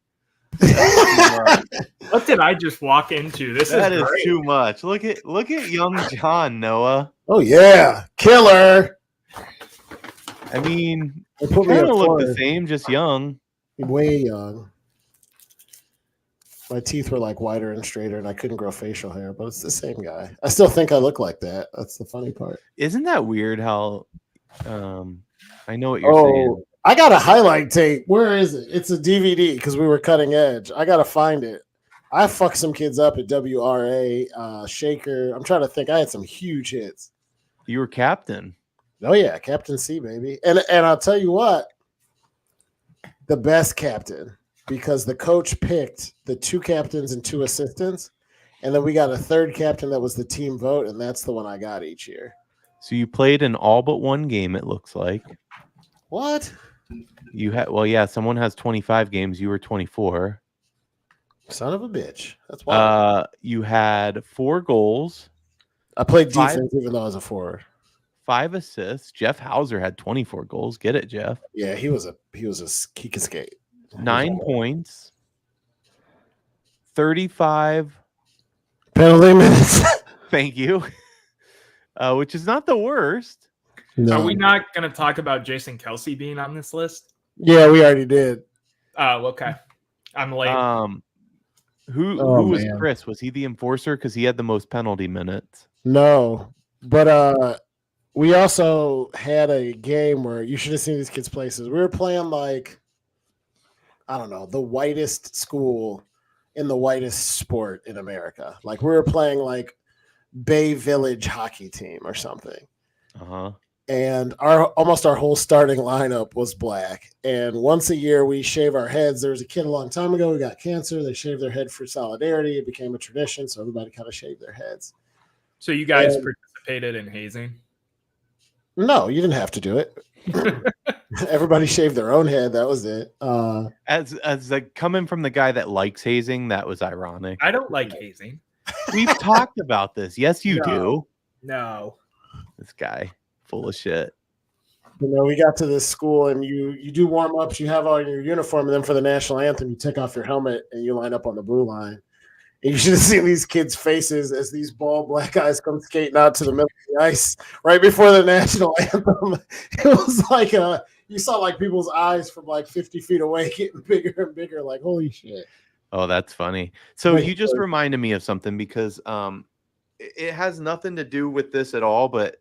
What did I just walk into? That is great.
Too much. Look at young John, Noah.
Oh yeah, killer.
I mean,
They put
kind
me
of
at
look
four.
the same, just young.
Way young. My teeth were like wider and straighter, and I couldn't grow facial hair, but it's the same guy. I still think I look like that. That's the funny part.
Isn't that weird how I know what you're saying.
I got a highlight tape. Where is it? It's a DVD because we were cutting edge. I got to find it. I fucked some kids up at WRA, Shaker. I'm trying to think. I had some huge hits.
You were captain.
Oh, yeah. Captain C, baby. And I'll tell you what, the best captain, because the coach picked the 2 captains and 2 assistants. And then we got a 3rd captain that was the team vote. And that's the one I got each year.
So you played in all but one game, it looks like.
What?
You had someone has 25 games. You were 24.
Son of a bitch. That's wild.
You had 4 goals.
I played defense even though I was a forward.
5 assists. Jeff Hauser had 24 goals. Get it, Jeff?
Yeah, he could skate.
9 points. 35
penalty minutes.
Thank you. Which is not the worst.
No. Are we not going to talk about Jason Kelsey being on this list?
Yeah, we already did.
Oh, okay. I'm late.
Who was Chris? Was he the enforcer? Because he had the most penalty minutes.
No, but we also had a game where you should have seen these kids' places. We were playing like, I don't know, the whitest school in the whitest sport in America. Like we were playing like Bay Village hockey team or something.
Uh-huh.
and almost our whole starting lineup was black. And once a year we shave our heads. There was a kid a long time ago who got cancer. They shaved their head for solidarity. It became a tradition, so everybody kind of shaved their heads.
So you guys
And-
participated in hazing?
No, you didn't have to do it. Everybody shaved their own head. That was it.
As like coming from the guy that likes hazing, that was ironic.
I don't like hazing.
We've talked about this. Yes, you
No.
do.
No.
This guy, full of shit.
We got to this school and you do warm ups. You have on your uniform, and then for the national anthem, you take off your helmet and you line up on the blue line. And you should have seen these kids' faces as these bald black guys come skating out to the middle of the ice right before the national anthem. It was like you saw like people's eyes from like 50 feet away getting bigger and bigger. Like, holy shit!
Oh, that's funny. So
Wait,
you just reminded me of something because it has nothing to do with this at all, but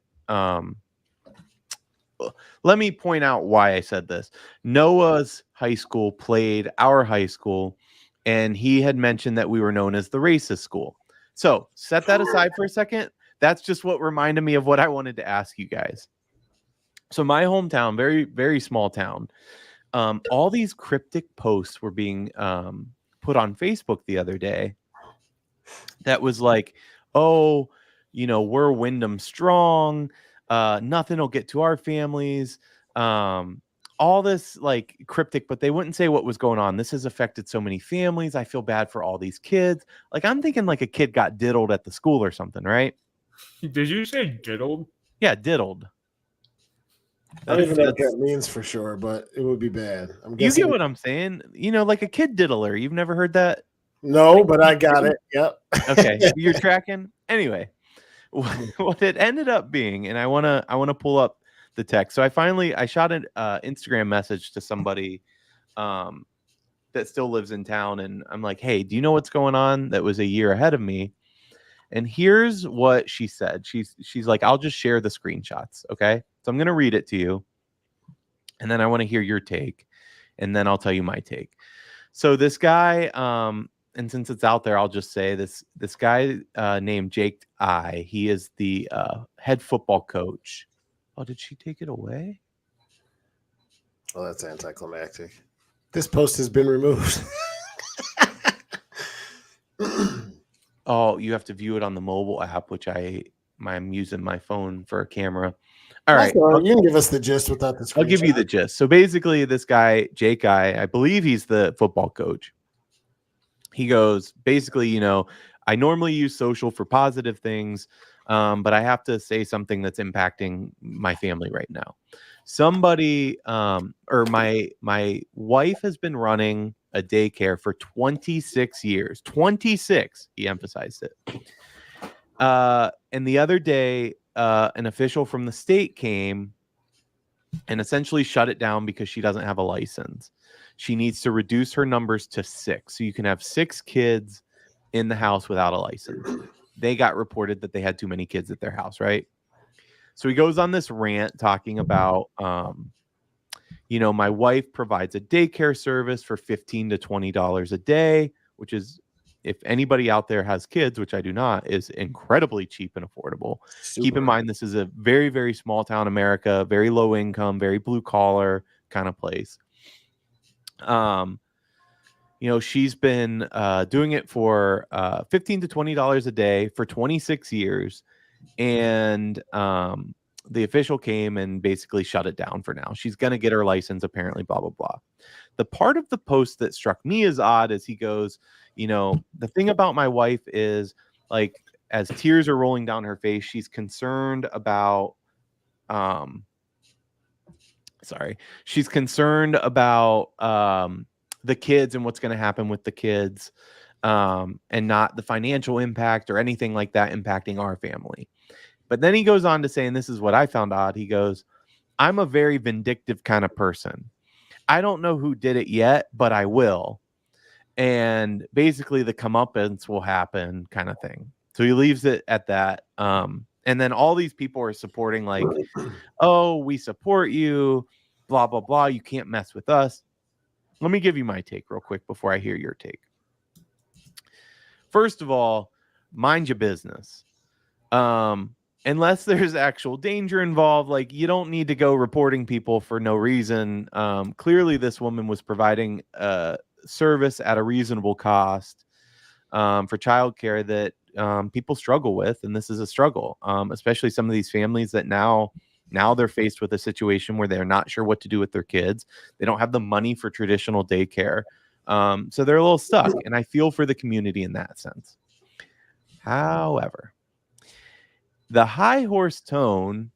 let me point out why I said this. Noah's high school played our high school, and he had mentioned that we were known as the racist school. So set that aside for a second. That's just what reminded me of what I wanted to ask you guys. So my hometown, very, very small town, all these cryptic posts were being put on Facebook the other day. That was like, oh, we're Wyndham strong. Nothing will get to our families. All this like cryptic, but they wouldn't say what was going on. This has affected so many families. I feel bad for all these kids. Like I'm thinking like a kid got diddled at the school or something, right?
Did you say diddled?
Yeah, diddled.
I don't even know what that means for sure, but it would be bad. I'm guessing.
You get what I'm saying? Like a kid diddler. You've never heard that?
No, but I got it. Yep.
Okay, you're tracking. Anyway, what it ended up being, and I wanna pull up the text. So I shot an Instagram message to somebody that still lives in town, and I'm like, hey, do you know what's going on? That was a year ahead of me. And here's what she said. She's like, I'll just share the screenshots. Okay. So I'm gonna read it to you. And then I want to hear your take. And then I'll tell you my take. So this guy, and since it's out there, I'll just say this guy named Jake he is the head football coach. Oh, did she take it away?
Oh, that's anticlimactic. This post has been removed.
Oh, you have to view it on the mobile app, which I'm using my phone for a camera. All right.
You can give us the gist without the screenshot.
I'll give you the gist. So basically, this guy, Jake I believe he's the football coach. He goes, basically, I normally use social for positive things, but I have to say something that's impacting my family right now. Somebody, or my wife has been running a daycare for 26 years. 26, he emphasized it. And the other day, an official from the state came and essentially shut it down because she doesn't have a license. She needs to reduce her numbers to 6. So you can have 6 kids in the house without a license. They got reported that they had too many kids at their house, right? So he goes on this rant talking about, my wife provides a daycare service for $15 to $20 a day, which is, if anybody out there has kids, which I do not, is incredibly cheap and affordable.
Super.
Keep in mind, this is a very, very small town America, very low income, very blue collar kind of place. She's been doing it for $15 to $20 a day for 26 years. And the official came and basically shut it down for now. She's going to get her license, apparently, blah, blah, blah. The part of the post that struck me as odd is he goes, the thing about my wife is, like, as tears are rolling down her face, she's concerned about, she's concerned about the kids and what's going to happen with the kids, and not the financial impact or anything like that impacting our family. But then he goes on to say, and this is what I found odd, he goes, I'm a very vindictive kind of person. I don't know who did it yet, but I will. And basically the comeuppance will happen kind of thing. So he leaves it at that. And then all these people are supporting, like, oh, we support you, blah, blah, blah. You can't mess with us. Let me give you my take real quick before I hear your take. First of all, mind your business. unless there's actual danger involved, like you don't need to go reporting people for no reason. Clearly, this woman was providing service at a reasonable cost for childcare that people struggle with, and this is a struggle, especially some of these families that now they're faced with a situation where they're not sure what to do with their kids. They don't have the money for traditional daycare, so they're a little stuck. And I feel for the community in that sense. However, the high horse tone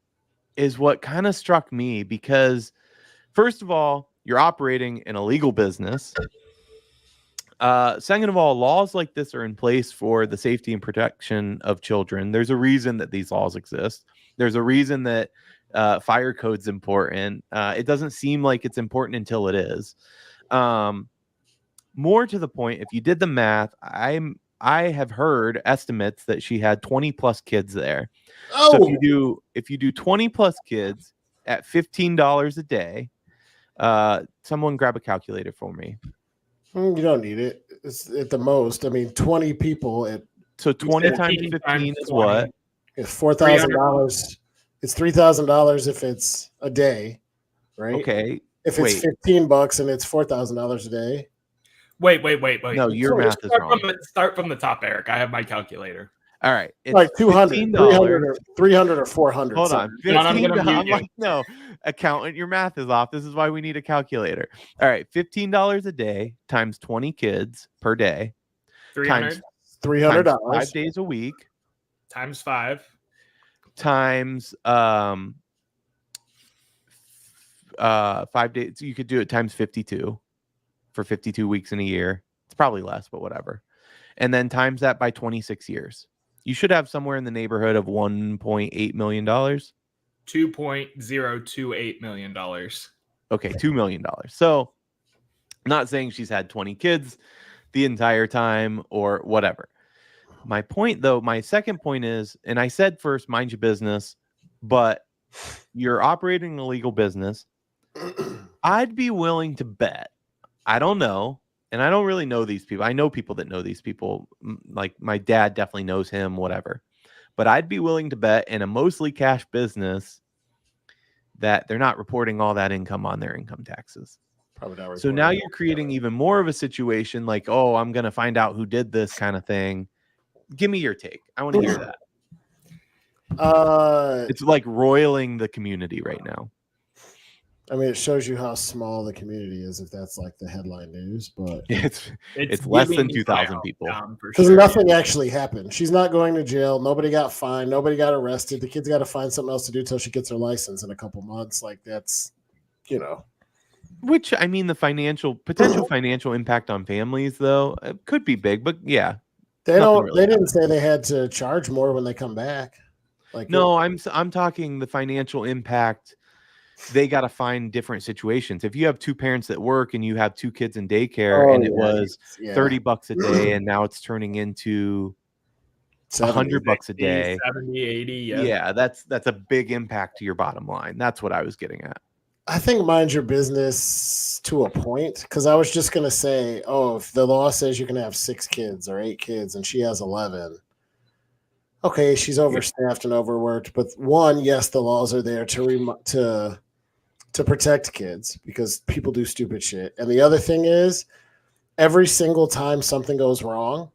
is what kind of struck me because, first of all, you're operating an illegal business. Second of all, laws like this are in place for the safety and protection of children. There's a reason that these laws exist. There's a reason that fire code's important. It doesn't seem like it's important until it is. More to the point, if you did the math, I have heard estimates that she had 20 plus kids there.
Oh,
So if you do 20 plus kids at $15 a day, someone grab a calculator for me.
you don't need it. It's at the most. I mean, 20 people at
So 20 times
15
15
times
is
20.
what?
it's $4,000. It's $3,000 if it's a day, right?
Okay.
If it's
wait.
$15 and it's $4,000 a day.
Wait.
No, your math is wrong.
Start from the top, Eric. I have my calculator.
All right. It's
Like 200,
$15.
300 or 400.
Hold
so-
on.
John, I'm gonna
$15.
mute
I'm
you.
like, no, accountant, your math is off. This is why we need a calculator. All right. $15 a day times 20 kids per day
300
$300.
times 5 days a week
times 5.
times 5 days. You could do it times 52 for 52 weeks in a year. It's probably less, but whatever. And then times that by 26 years. You should have somewhere in the neighborhood of $1.8 million.
$2.028 million.
Okay, $2 million. So I'm not saying she's had 20 kids the entire time or whatever. My point, though, my second point is, and I said first, mind your business, but you're operating a legal business. I'd be willing to bet. I don't know. And I don't really know these people. I know people that know these people. Like my dad definitely knows him, whatever. But I'd be willing to bet in a mostly cash business that they're not reporting all that income on their income taxes.
Probably not
So
reporting
now
it.
you're creating even more of a situation like, oh, I'm going to find out who did this kind of thing. Give me your take. I want to hear that. It's like roiling the community right now.
I mean, it shows you how small the community is if that's like the headline news, but
It's less than
giving me
2,000
my
people.
down for
because
sure.
nothing actually happened. She's not going to jail. Nobody got fined. Nobody got arrested. The kid's got to find something else to do till she gets her license in a couple months. Like that's,
Which, I mean, the potential financial impact on families, though, it could be big, but yeah.
they
Nothing
don't.
really
They didn't say they had to charge more when they come back. Like
No, I'm talking the financial impact. They got to find different situations. If you have two parents that work and you have two kids in daycare and it was $30 a day and now it's turning into $100 a day.
70, 80.
Yeah, that's a big impact to your bottom line. That's what I was getting at.
I think mind your business to a point, because I was just gonna say, if the law says you can have 6 kids or 8 kids and she has 11, okay, she's overstaffed and overworked. But one, yes, the laws are there to protect kids because people do stupid shit. And the other thing is, every single time something goes wrong,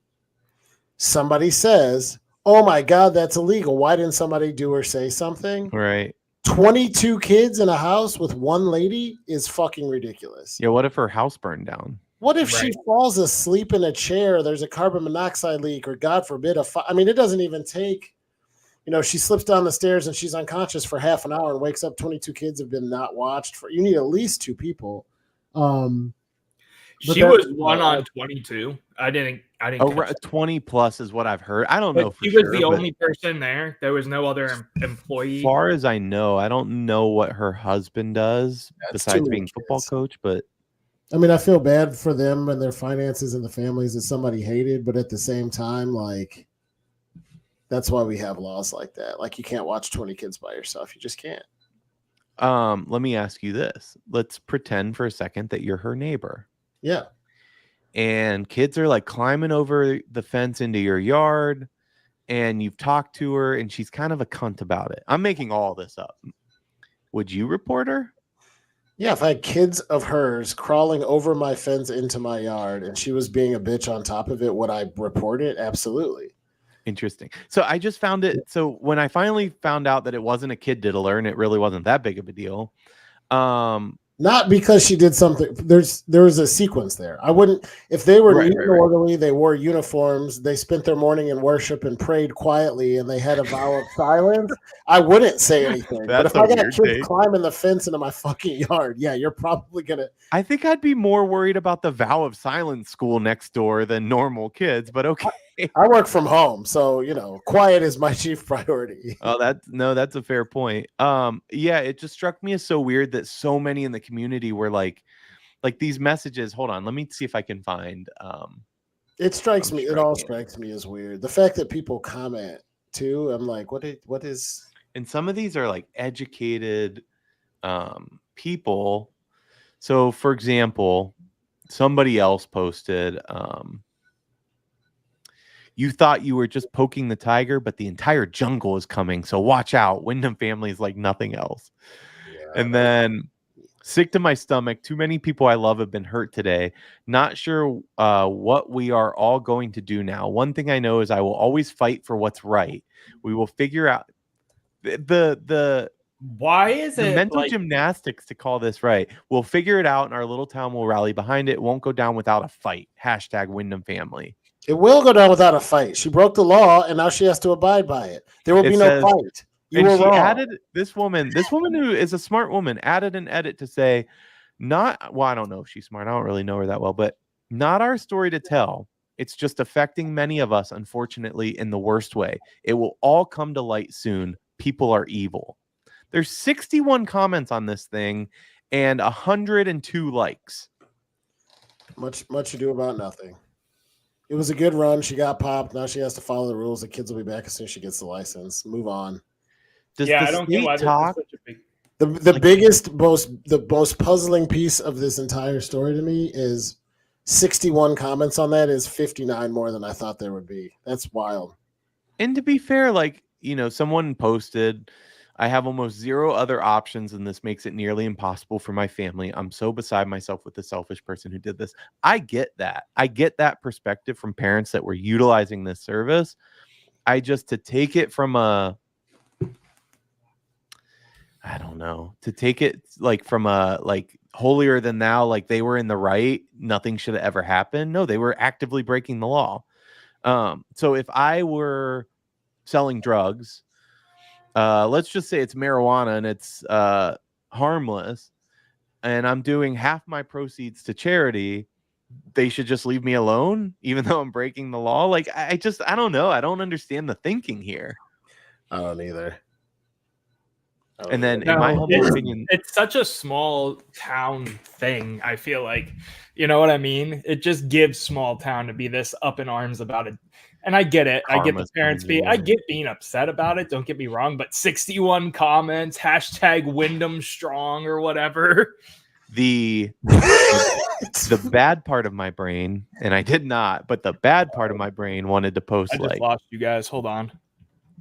somebody says, "Oh my God, that's illegal. Why didn't somebody do or say something?"
Right.
22 kids in a house with one lady is fucking ridiculous.
Yeah, what if her house burned down?
What if she falls asleep in a chair, there's a carbon monoxide leak, or God forbid it doesn't even take, she slips down the stairs and she's unconscious for half an hour and wakes up, 22 kids have been not watched you need at least 2 people.
She was 1 on 22. I didn't
20 plus is what I've heard. I don't know for
she
sure.
was the only person there. There was no other employee.
As far as I know, I don't know what her husband does besides being football coach, but
I mean, I feel bad for them and their finances and the families that somebody hated, but at the same time, like, that's why we have laws like that. Like, you can't watch 20 kids by yourself. You just can't.
Let me ask you this. Let's pretend for a second that you're her neighbor.
Yeah.
And kids are like climbing over the fence into your yard. and you've talked to her and she's kind of a cunt about it. I'm making all this up. Would you report her?
Yeah, if I had kids of hers crawling over my fence into my yard and she was being a bitch on top of it, would I report it? Absolutely.
Interesting. So I just found it. So when I finally found out that it wasn't a kid diddler and it really wasn't that big of a deal.
Not because she did something. There was a sequence there. I wouldn't, if they were neat and orderly, they wore uniforms, they spent their morning in worship and prayed quietly, and they had a vow of silence, I wouldn't say anything. But if I got kids climbing the fence into my fucking yard, yeah, you're probably gonna.
I think I'd be more worried about the vow of silence school next door than normal kids, but okay.
I work from home, so quiet is my chief priority.
Oh, that's a fair point. Yeah, it just struck me as so weird that so many in the community were like these messages. Hold on, let me see if I can find.
It strikes me. It all strikes me as weird. The fact that people comment too. I'm like, what is?
And some of these are like educated people. So, for example, somebody else posted. You thought you were just poking the tiger, but the entire jungle is coming. So watch out. Wyndham family is like nothing else. Yeah, and then sick to my stomach. Too many people I love have been hurt today. Not sure what we are all going to do now. One thing I know is I will always fight for what's right. We will figure out the
why is
the
it
mental gymnastics to call this right. We'll figure it out and our little town will rally behind it. It won't go down without a fight. # Wyndham family.
It will go down without a fight. She broke the law, and now she has to abide by it. There will be no fight.
And she added this woman who is a smart woman, added an edit to say, I don't know if she's smart. I don't really know her that well, but not our story to tell. It's just affecting many of us, unfortunately, in the worst way. It will all come to light soon. People are evil. There's 61 comments on this thing and 102 likes.
Much ado about nothing. It was a good run. She got popped. Now she has to follow the rules. The kids will be back as soon as she gets the license. Move on.
I don't get why talk.
Such a big... The most puzzling piece of this entire story to me is 61 comments on that is 59 more than I thought there would be. That's wild.
And to be fair, someone posted, I have almost zero other options, and this makes it nearly impossible for my family. I'm so beside myself with the selfish person who did this. I get that. I get that perspective from parents that were utilizing this service. To take it from from a holier than thou, like they were in the right, nothing should have ever happened. No, they were actively breaking the law. So if I were selling drugs, let's just say it's marijuana and it's harmless, and I'm doing half my proceeds to charity, they should just leave me alone, even though I'm breaking the law. I don't know. I don't understand the thinking here.
I don't either.
In my humble opinion,
it's such a small town thing. I feel like, you know what I mean? It just gives small town to be this up in arms about it. And I get it. I get the parents I get being upset about it. Don't get me wrong, but 61 comments, # Wyndham strong or whatever.
The bad part of my brain, and I did not, but the bad part of my brain wanted to post
I just lost you guys. Hold on.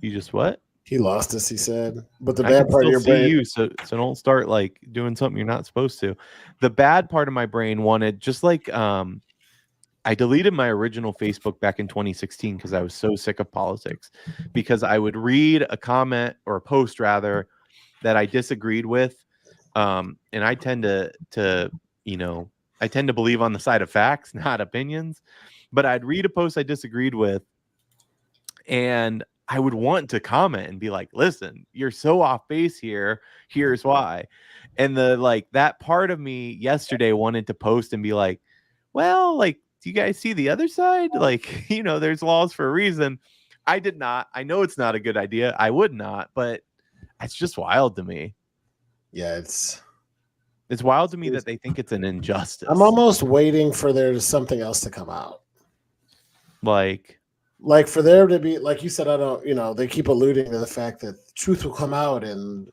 You just what?
He lost us, he said. But the bad part of your brain.
So don't start doing something you're not supposed to. The bad part of my brain wanted I deleted my original Facebook back in 2016 because I was so sick of politics, because I would read a comment or a post rather that I disagreed with. And I tend to believe on the side of facts, not opinions, but I'd read a post I disagreed with and I would want to comment and be like, listen, you're so off base here. Here's why. And that part of me yesterday wanted to post and be like, well, do you guys see the other side? There's laws for a reason. I did not. I know it's not a good idea. I would not, but it's just wild to me.
Yeah, it's
wild to me that they think it's an injustice.
I'm almost waiting for there to something else to come out. Like for there to be, like you said, they keep alluding to the fact that truth will come out and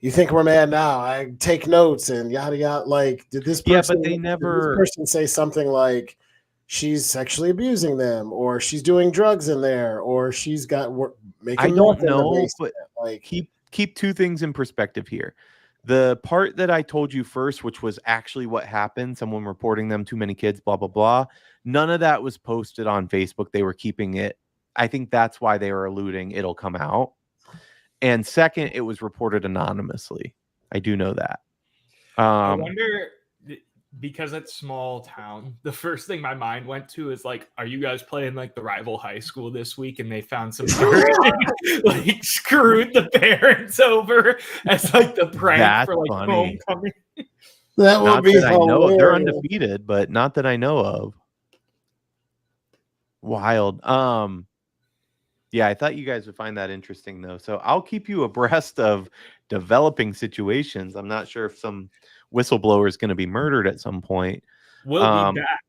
you think we're mad now. I take notes and yada, yada. Did this person,
but they never,
did this person say something like, she's sexually abusing them, or she's doing drugs in there, or she's got making
I don't
meth in the
know,
basement.
but
Like,
keep two things in perspective here. The part that I told you first, which was actually what happened, someone reporting them too many kids, blah blah blah. None of that was posted on Facebook. They were keeping it. I think that's why they were alluding it'll come out. And second, it was reported anonymously. I do know that.
I wonder, because it's small town, the first thing my mind went to is like, are you guys playing like the rival high school this week and they found some like screwed the parents over as like the prank
That's
for like
funny.
homecoming?
that would
Not
be
that I know of. They're
hilarious.
undefeated, but not that I know of. Wild. Yeah, I thought you guys would find that interesting though. So I'll keep you abreast of developing situations. I'm not sure if some whistleblower is going to be murdered at some point.
We'll be back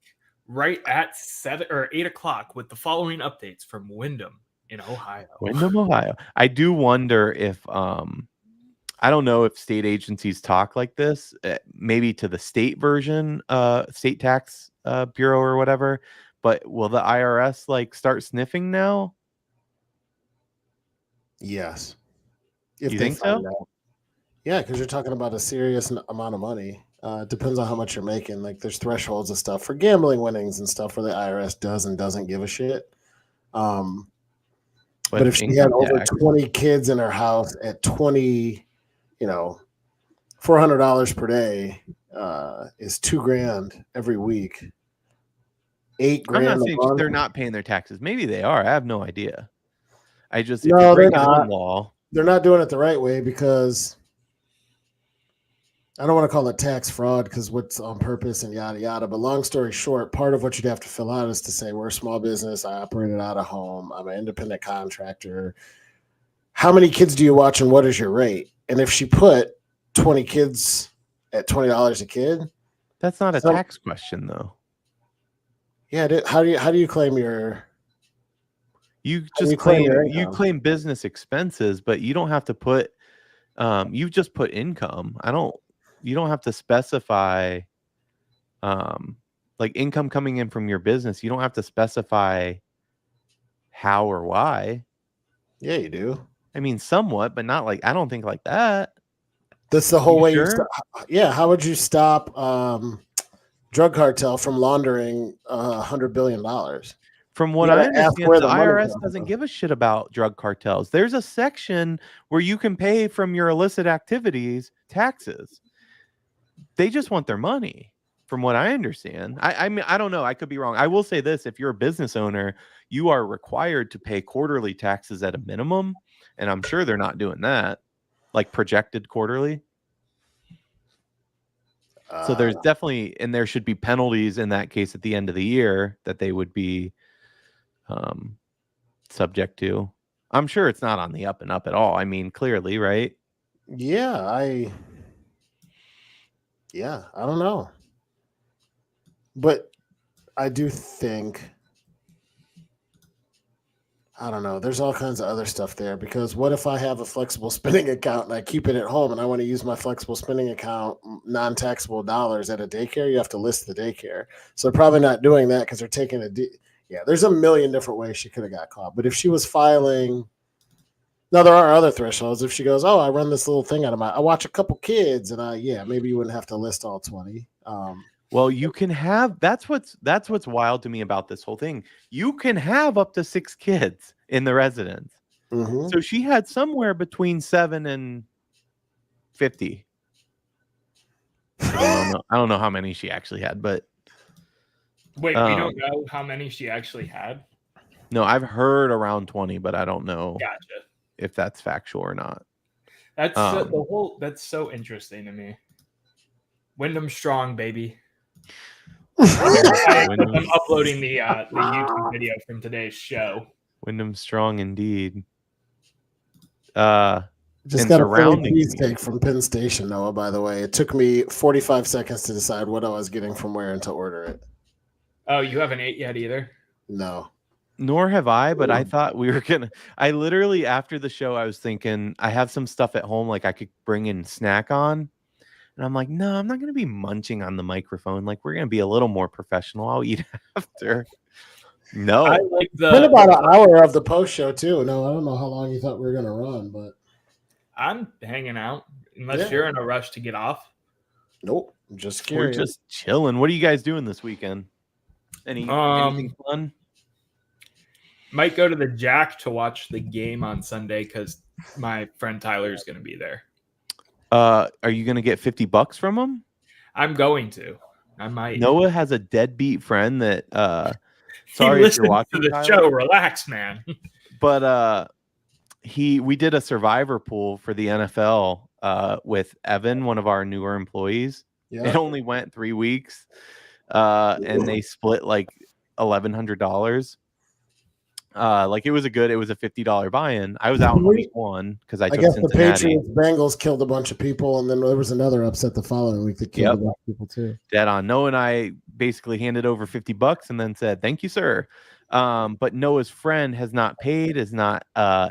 right at 7 or 8 o'clock with the following updates from Wyndham in Ohio.
Wyndham, Ohio. I do wonder if I don't know if state agencies talk like this, maybe to the state version, state tax bureau or whatever. But will the IRS like start sniffing now?
Yes.
You think so?
Out. Yeah, because you're talking about a serious amount of money. Depends on how much you're making. Like, there's thresholds and stuff for gambling winnings and stuff where the IRS does and doesn't give a shit. But if she had over 20 kids in her house at 20, $400 per day is $2,000 every week. $8,000.
I'm not saying they're not paying their taxes. Maybe they are. I have no idea. If
no,
you break
they're
your
not.
own law,
they're not doing it the right way, because I don't want to call it tax fraud because what's on purpose and yada yada. But long story short, part of what you'd have to fill out is to say we're a small business. I operate it out of home. I'm an independent contractor. How many kids do you watch and what is your rate? And if she put 20 kids at $20 a kid,
that's not a tax question though.
Yeah, how do you claim your?
You just claim business expenses, but you don't have to put. You just put income. You don't have to specify. Like income coming in from your business. You don't have to specify how or why.
Yeah, you do.
I mean, somewhat, but not like, I don't think like that.
That's the whole way. Sure? Yeah. How would you stop drug cartel from laundering $100 billion?
From what I understand, the IRS doesn't give a shit about drug cartels. There's a section where you can pay from your illicit activities taxes. They just want their money, from what I understand. I mean, I don't know. I could be wrong. I will say this. If you're a business owner, you are required to pay quarterly taxes at a minimum. And I'm sure they're not doing that, like projected quarterly. So there's definitely, and there should be penalties in that case at the end of the year that they would be subject to. I'm sure it's not on the up and up at all. I mean, clearly, right?
Yeah, I don't know. But I do think, I don't know, there's all kinds of other stuff there, because what if I have a flexible spending account and I keep it at home and I want to use my flexible spending account, non-taxable dollars at a daycare? You have to list the daycare. So they're probably not doing that because they're taking there's a million different ways she could have got caught. But if she was filing, now there are other thresholds. If she goes, I run this little thing out of I watch a couple kids, and maybe you wouldn't have to list all 20.
Well, you can have, that's what's wild to me about this whole thing. You can have up to 6 kids in the residence.
Mm-hmm.
So she had somewhere between 7 and 50. I don't know how many she actually had, but
wait, we don't know how many she actually had?
No, I've heard around 20, but I don't know if that's factual or not.
That's that's so interesting to me. Wyndham strong, baby. I'm uploading the YouTube video from today's show.
Wyndham strong indeed.
Just got a Philly cheesesteak from Penn Station, Noah, by the way. It took me 45 seconds to decide what I was getting from where and to order it.
Oh, you haven't ate yet either?
No.
Nor have I, but I thought we were gonna. I literally, after the show, I was thinking I have some stuff at home like I could bring in snack on, And I'm like, no, I'm not going to be munching on the microphone. Like, we're going to be a little more professional. I'll eat after. No.
I like
It's been about an hour of the post show too. No, I don't know how long you thought we were gonna run, but
I'm hanging out unless
Yeah.
you're in a rush to get off.
nope. I'm just
We're
curious.
just chilling. What are you guys doing this weekend? Anything fun?
Might go to the Jack to watch the game on Sunday because my friend Tyler is going to be there.
Are you going to get $50 from him?
I'm going to. I might.
Noah has a deadbeat friend that
He
sorry if you're
listens
watching
to the
Tyler,
show. Relax, man.
but we did a survivor pool for the NFL with Evan, one of our newer employees.
Yeah.
It only went 3 weeks, and they split like $1,100. Like it was a $50 buy-in. I was out in week 1 because I took
guess
Cincinnati.
the Patriots Bengals killed a bunch of people, and then there was another upset the following week that killed a bunch of people too.
Dead on. Noah and I basically handed over $50 and then said, "Thank you, sir." But Noah's friend has not paid, is not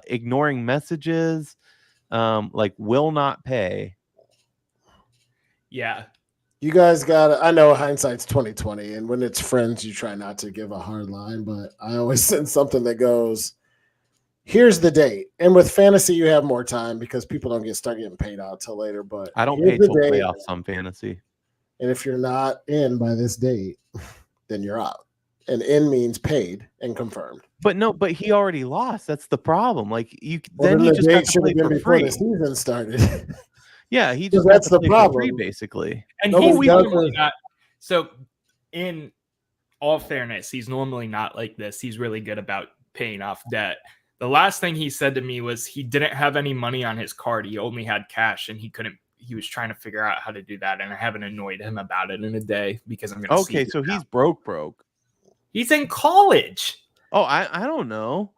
ignoring messages, like will not pay.
Yeah.
You guys got. I know hindsight's 2020, and when it's friends, you try not to give a hard line. But I always send something that goes, "Here's the date." And with fantasy, you have more time because people don't start getting paid out till later. But
I don't
here's
pay
the
till
date,
playoffs on fantasy.
and if you're not in by this date, then you're out. And in means paid and confirmed.
But he already lost. That's the problem. Like
Well,
then he
the
just
date
got to
should
play
have been
for
before
free.
the season started.
Yeah, he just
that's
got to
the
play for free,
problem.
basically.
And
Nobody
he's
does
normally
it.
not. So, in all fairness, he's normally not like this. He's really good about paying off debt. The last thing he said to me was he didn't have any money on his card. He only had cash, and he was trying to figure out how to do that. And I haven't annoyed him about it in a day because I'm going to
Okay, so he's broke.
He's in college.
Oh, I don't know.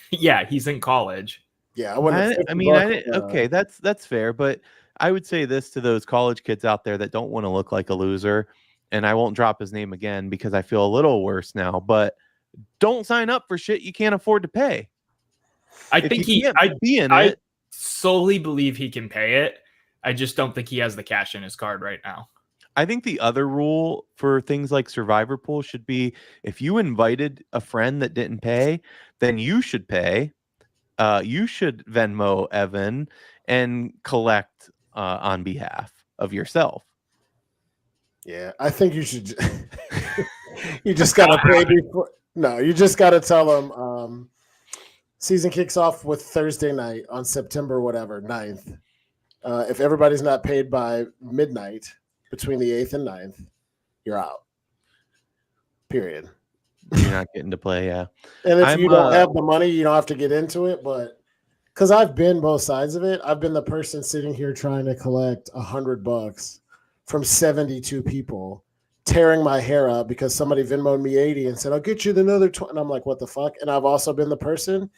Yeah, he's in college.
Yeah, I wouldn't.
Okay, that's fair, but I would say this to those college kids out there that don't want to look like a loser, and I won't drop his name again because I feel a little worse now, but don't sign up for shit you can't afford to pay.
I solely believe he can pay it. I just don't think he has the cash in his card right now.
I think the other rule for things like Survivor Pool should be if you invited a friend that didn't pay, then you should pay. You should Venmo Evan and collect on behalf of yourself.
Yeah, I think you should. You just got to pay before. No, you just got to tell them season kicks off with Thursday night on September 9th. If everybody's not paid by midnight between the 8th and 9th, you're out. Period.
You're not getting to play, yeah.
And if you don't have the money, you don't have to get into it. But because I've been both sides of it, I've been the person sitting here trying to collect $100 from 72 people, tearing my hair out because somebody Venmoed me 80 and said, "I'll get you another 20." And I'm like, "What the fuck?" And I've also been the person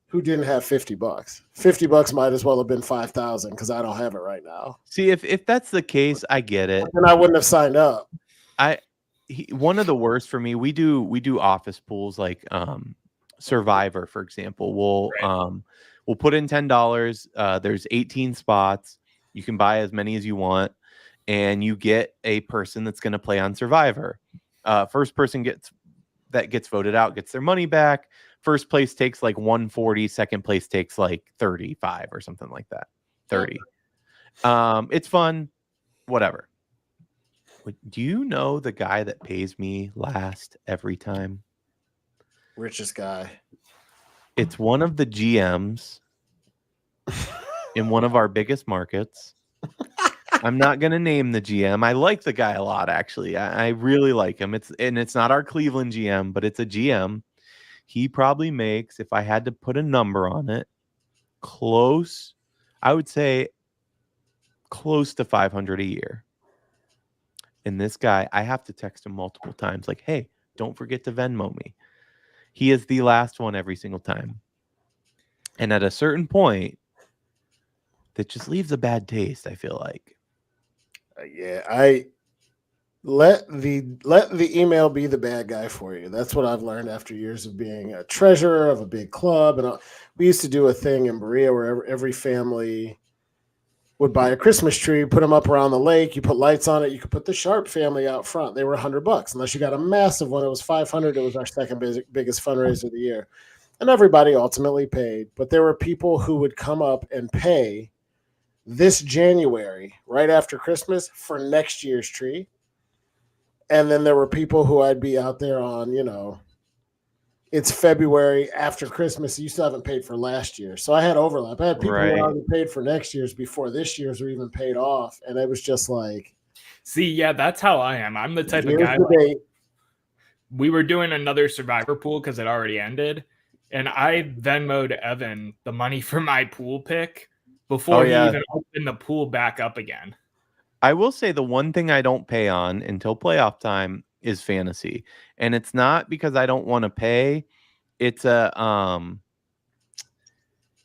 who didn't have $50. $50 might as well have been 5,000 because I don't have it right now.
See, if that's the case, I get it.
And I wouldn't have signed up.
One of the worst for me, we do office pools like Survivor, for example. We'll put in $10. There's 18 spots. You can buy as many as you want, and you get a person that's going to play on Survivor. First person gets voted out gets their money back. First place takes like 140. Second place takes like 35 or something like that. 30. It's fun. Whatever. Do you know the guy that pays me last every time?
Richest guy.
It's one of the GMs in one of our biggest markets. I'm not going to name the GM. I like the guy a lot, actually. I really like him. It's not our Cleveland GM, but it's a GM. He probably makes, if I had to put a number on it, I would say close to 500 a year. And this guy, I have to text him multiple times like, "Hey, don't forget to Venmo me." He is the last one every single time. And at a certain point, that just leaves a bad taste, I feel like.
Yeah, I let the email be the bad guy for you. That's what I've learned after years of being a treasurer of a big club. And we used to do a thing in Berea where every family would buy a Christmas tree, put them up around the lake. You put lights on it. You could put the Sharp family out front. They were $100. Unless you got a massive one, it was $500. It was our second biggest fundraiser of the year. And everybody ultimately paid. But there were people who would come up and pay this January, right after Christmas, for next year's tree. And then there were people who I'd be out there on, it's February after Christmas. You still haven't paid for last year. So I had overlap. I had people who already paid for next year's before this year's were even paid off. And it was just like.
See, yeah, that's how I am. I'm the type of guy. We were doing another Survivor pool because it already ended. And I Venmo'd Evan the money for my pool pick before he even opened the pool back up again.
I will say the one thing I don't pay on until playoff time is fantasy. And it's not because I don't want to pay. It's a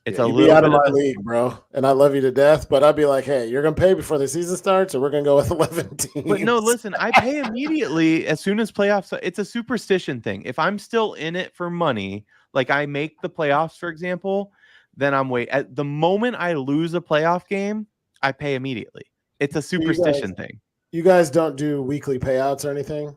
little
be out of my league, bro. And I love you to death, but I'd be like, hey, you're gonna pay before the season starts, or we're gonna go with 11 teams.
But no, listen, I pay immediately as soon as playoffs. It's a superstition thing. If I'm still in it for money, like I make the playoffs, for example, then I'm at the moment I lose a playoff game, I pay immediately. It's a superstition thing.
You guys don't do weekly payouts or anything?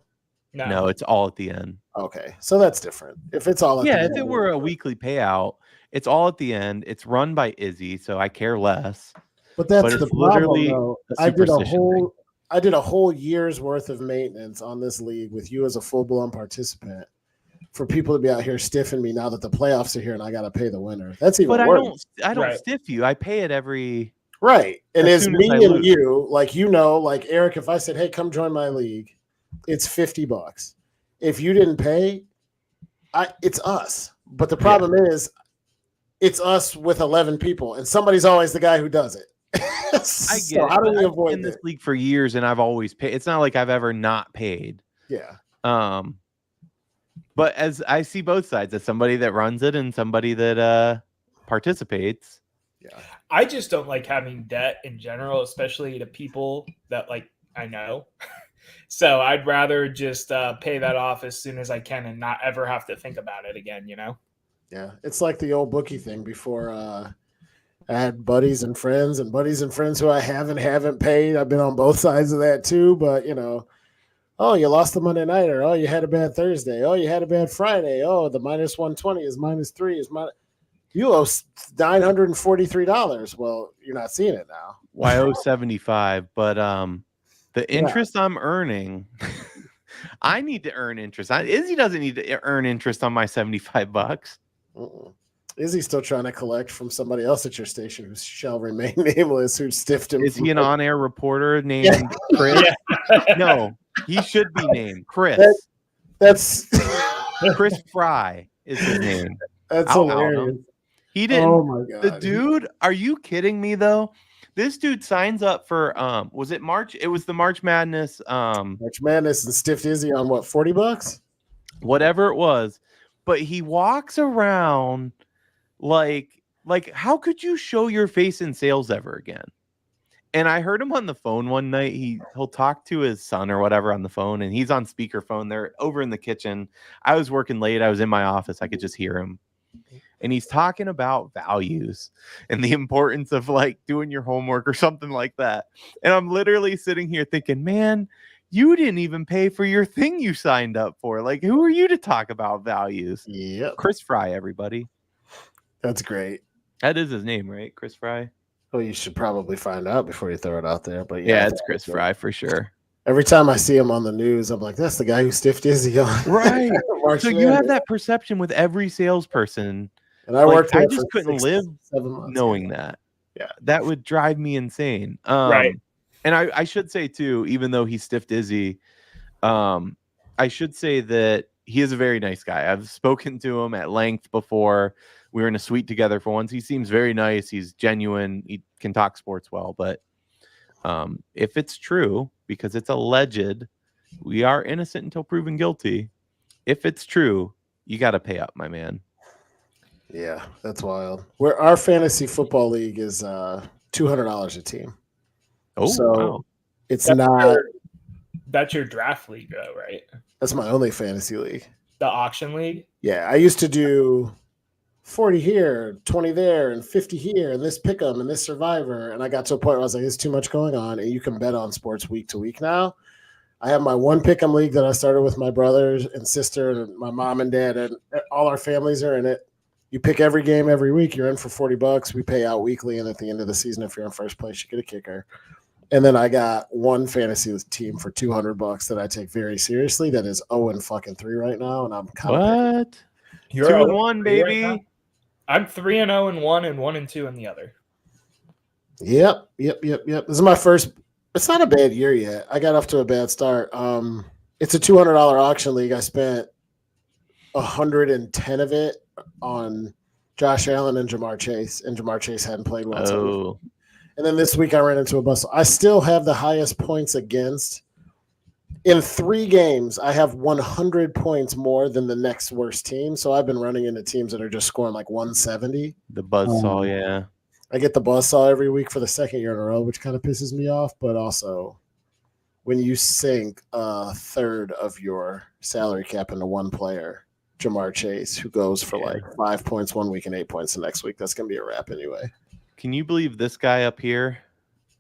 No, it's all at the end.
Okay, so that's different. If it's all at the end.
If it were a weekly payout, it's all at the end. It's run by Izzy, so I care less.
But that's the problem, though. I did a whole year's worth of maintenance on this league with you as a full-blown participant for people to be out here stiffing me now that the playoffs are here and I got to pay the winner. That's even worse.
I don't stiff you. I pay it every.
Right. And it's me and you, like Erik, if I said, hey, come join my league, it's $50. If you didn't pay, it's us. But the problem is it's us with 11 people, and somebody's always the guy who does it.
I get it.
How do we avoid
in this league for years, and I've always paid. It's not like I've ever not paid.
Yeah.
But as I see both sides, as somebody that runs it and somebody that participates.
Yeah. I just don't like having debt in general, especially to people that I know. So I'd rather just pay that off as soon as I can and not ever have to think about it again,
Yeah, it's like the old bookie thing before I had buddies and friends who I haven't paid. I've been on both sides of that too, but oh, you lost the Monday nighter. Oh, you had a bad Thursday. Oh, you had a bad Friday. Oh, the minus 120 is minus 3 is minus. You owe $943. Well, you're not seeing it now.
Well, I owe 75, but the interest I'm earning, I need to earn interest. Izzy doesn't need to earn interest on my $75.
Izzy's still trying to collect from somebody else at your station who shall remain nameless, who stiffed him.
Is he an on-air reporter named Chris? No, he should be named Chris.
That's
Chris Fry is his name.
That's hilarious.
He didn't.
Oh my god,
the dude! Are you kidding me? Though this dude signs up for was it March? It was the March Madness.
March Madness and stiffed Izzy on what, $40?
Whatever it was, but he walks around like how could you show your face in sales ever again? And I heard him on the phone one night. He'll talk to his son or whatever on the phone, and he's on speakerphone. They're over in the kitchen. I was working late. I was in my office. I could just hear him. And he's talking about values and the importance of doing your homework or something like that. And I'm literally sitting here thinking, man, you didn't even pay for your thing you signed up for. Who are you to talk about values?
Yep.
Chris Fry, everybody.
That's great.
That is his name, right? Chris Fry.
Well, you should probably find out before you throw it out there. But
yeah, it's Chris Fry for sure.
Every time I see him on the news, I'm like, that's the guy who stiffed Izzy on.
Right. So you have that perception with every salesperson.
And I worked.
I just couldn't live 7 months knowing that.
Yeah,
that would drive me insane.
Right.
And I should say too, even though he stiffed Izzy, I should say that he is a very nice guy. I've spoken to him at length before. We were in a suite together for once. He seems very nice. He's genuine. He can talk sports well. But if it's true, because it's alleged, we are innocent until proven guilty. If it's true, you got to pay up, my man.
Yeah, that's wild. Our fantasy football league is $200 a team.
Oh, so wow.
It's not.
That's your draft league, though, right?
That's my only fantasy league.
The auction league?
Yeah, I used to do 40 here, 20 there, and 50 here, and this pick'em and this survivor. And I got to a point where I was like, there's too much going on, and you can bet on sports week to week now. I have my one pick'em league that I started with my brothers and sister and my mom and dad, and all our families are in it. You pick every game every week. You're in for $40. We pay out weekly, and at the end of the season, if you're in first place, you get a kicker. And then I got one fantasy team for $200 that I take very seriously. That is 0-3 right now, and I'm kind of
What?
You're
2-1,
0-3
baby.
right now? I'm 3-0 in one and 1-2 in the other.
Yep. This is my first. It's not a bad year yet. I got off to a bad start. It's a $200 auction league. I spent 110 of it on Josh Allen and Jamar Chase, and Jamar Chase hadn't played well.
Oh,
And then this week I ran into a bust. I still have the highest points against. In 3 games, I have 100 points more than the next worst team. So I've been running into teams that are just scoring like 170.
the buzzsaw, yeah.
I get the buzzsaw every week for the second year in a row, which kind of pisses me off. But also, when you sink a third of your salary cap into one player, Jamar Chase, who goes for like 5 points one week and 8 points the next week, that's going to be a wrap anyway.
Can you believe this guy up here,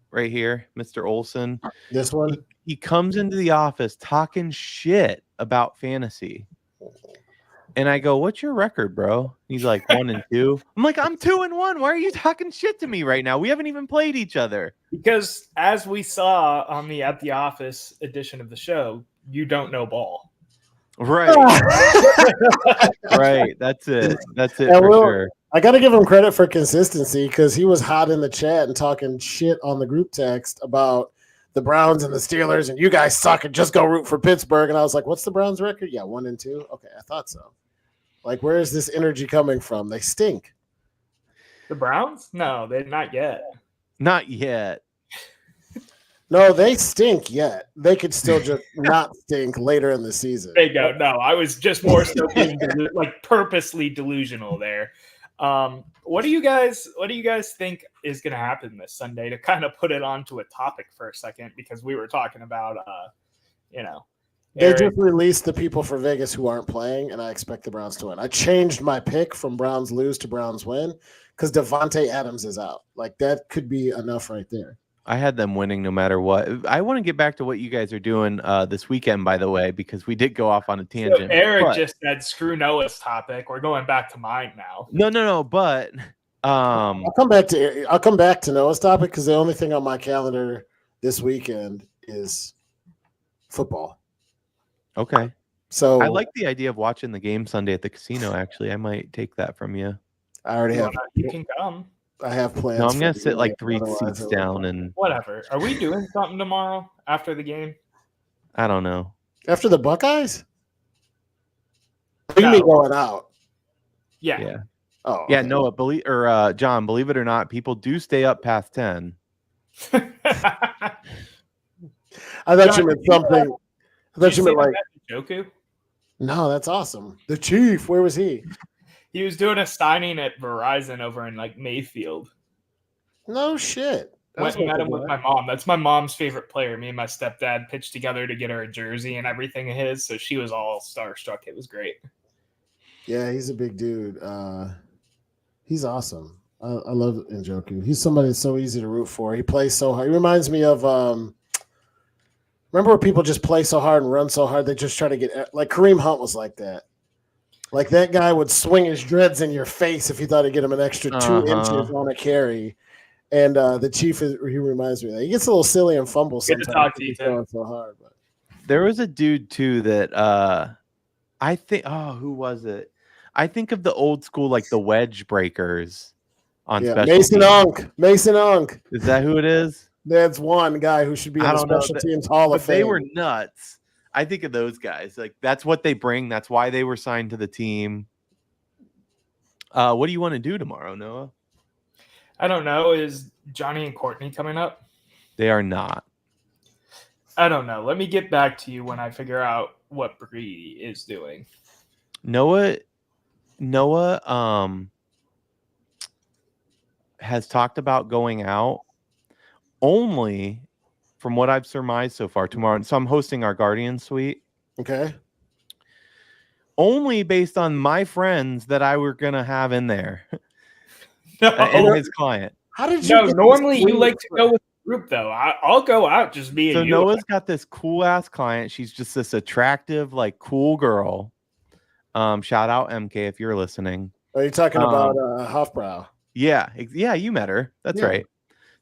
right here, Mr. Olson?
This one?
He comes into the office talking shit about fantasy. And I go, what's your record, bro? He's like 1-2. I'm like, I'm 2-1. Why are you talking shit to me right now? We haven't even played each other.
Because as we saw on the At the Office edition of the show, you don't know ball.
Right. Right. That's it. That's it for sure.
I got to give him credit for consistency because he was hot in the chat and talking shit on the group text about the Browns and the Steelers, and you guys suck and just go root for Pittsburgh. And I was like, what's the Browns record? Yeah, 1-2. Okay, I thought so. Like, where is this energy coming from? They stink.
The Browns? No, they're not yet.
Not yet.
No, they stink yet. They could still just not stink later in the season.
There you go. No, I was just more so being like purposely delusional there. What do you guys think is going to happen this Sunday, to kind of put it onto a topic for a second, because we were talking about
they
Erik.
just released the people for Vegas who aren't playing, and I expect the Browns to win. I changed my pick from Browns lose to Browns win because Devontae Adams is out. Like, that could be enough right there.
I had them winning no matter what. I want to get back to what you guys are doing this weekend, by the way, because we did go off on a tangent.
So Erik just said, screw Noah's topic. We're going back to mine now.
No. But
I'll come back to Noah's topic because the only thing on my calendar this weekend is football.
Okay.
So
I like the idea of watching the game Sunday at the casino. Actually, I might take that from you.
I already have.
You can come.
I have plans.
No, I'm gonna sit like
game,
3 seats down and
Whatever. Are we doing something tomorrow after the game?
I don't know.
After the Buckeyes? You
No.
mean going out?
Yeah.
Oh,
Yeah,
okay.
Noah, John, believe it or not, people do stay up past 10.
I thought
John,
you meant something. I thought you meant like,
Joku?
no, that's awesome. The Chief, where was he?
He was doing a signing at Verizon over in like Mayfield.
No shit.
Went and met him with my mom. That's my mom's favorite player. Me and my stepdad pitched together to get her a jersey and everything of his, so she was all starstruck. It was great.
Yeah, he's a big dude. He's awesome. I love Njoku. He's somebody that's so easy to root for. He plays so hard. He reminds me of remember where people just play so hard and run so hard they just try to get like Kareem Hunt was like that. Like that guy would swing his dreads in your face if he thought he'd get him an extra 2 inches on a carry. And the Chief he reminds me of that. He gets a little silly and fumbles
Good
sometimes.
to talk to you,
He's
too.
throwing so hard, but
There was a dude too that I think who was it? I think of the old school, like the wedge breakers on special
Mason
teams.
Mason Unk.
Is that who it is?
That's one guy who should be in the special teams Hall of
But
Fame.
they were nuts. I think of those guys. Like that's what they bring. That's why they were signed to the team. What do you want to do tomorrow, Noah?
I don't know. Is Johnny and Courtney coming up?
They are not.
I don't know. Let me get back to you when I figure out what Bree is doing.
Noah has talked about going out only from what I've surmised so far tomorrow. So I'm hosting our Guardian suite.
Okay.
only based on my friends that I were gonna have in there
No,
and his client.
How did you?
no.
Get
Normally,
this
you like to go with a group, though. I'll go out, just me
So
and you.
Noah's got this cool ass client. She's just this attractive, like cool girl. Shout out MK if you're listening.
Are you talking about Hofbrau?
Yeah, you met her. That's
Yeah.
right.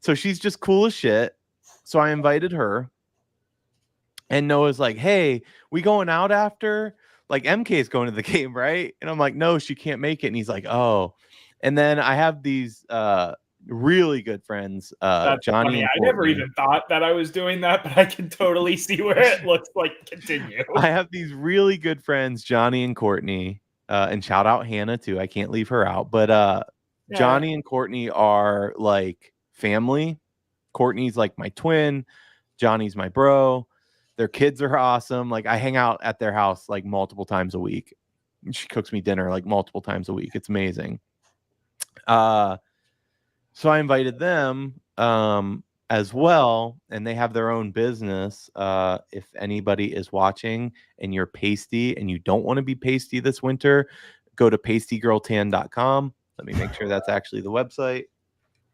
So she's just cool as shit. So I invited her. And Noah's like, hey, we going out after? Like MK is going to the game, right? And I'm like, no, she can't make it. And he's like, oh. And then I have these really good friends,
That's
Johnny
funny.
and
I never
Courtney.
even thought that I was doing that, but I can totally see where it looks like. Continue.
I have these really good friends, Johnny and Courtney, and shout out Hannah too. I can't leave her out. But
Yeah.
Johnny and Courtney are like family. Courtney's like my twin. Johnny's my bro. Their kids are awesome. Like I hang out at their house like multiple times a week. She cooks me dinner like multiple times a week. It's amazing. So I invited them as well, and they have their own business. If anybody is watching and you're pasty and you don't want to be pasty this winter, go to pastygirltan.com. Let me make sure that's actually the website.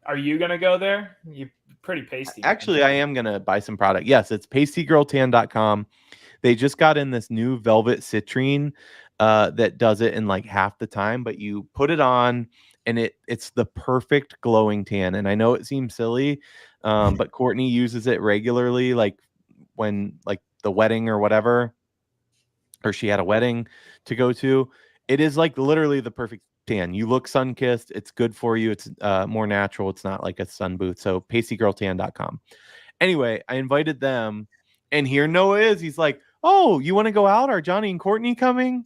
Are you gonna go there? You pretty pasty.
Actually, I am gonna buy some product. Yes, it's pastygirltan.com. They just got in this new velvet citrine that does it in like half the time, but you put it on and it's the perfect glowing tan. And I know it seems silly, but Courtney uses it regularly, like when like the wedding or whatever, or she had a wedding to go to. It is like literally the perfect tan. You look sun-kissed. It's good for you. It's more natural. It's not like a sun booth. So pastygirltan.com. Anyway, I invited them, and here Noah is. He's like, oh, you want to go out? Are Johnny and Courtney coming?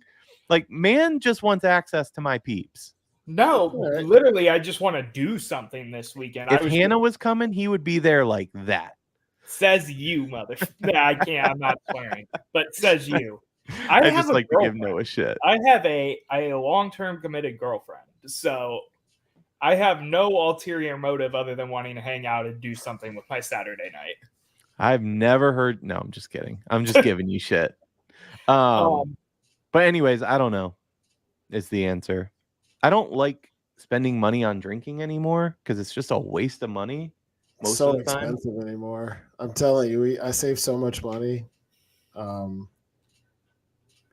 Like, man just wants access to my peeps.
No,
Right.
literally, I just want to do something this weekend.
If Hannah was coming, he would be there like that.
Says you, mother. Yeah, I can't. I'm not swearing, but says you.
I
have
just
a
like to give
girlfriend.
Noah shit.
I have a long-term committed girlfriend, so I have no ulterior motive other than wanting to hang out and do something with my Saturday night.
I've never heard. No, I'm just kidding. I'm just giving you shit. But anyways, I don't know. Is the answer. I don't like spending money on drinking anymore because it's just a waste of money. Most
so
of the time.
expensive anymore. I'm telling you, I save so much money.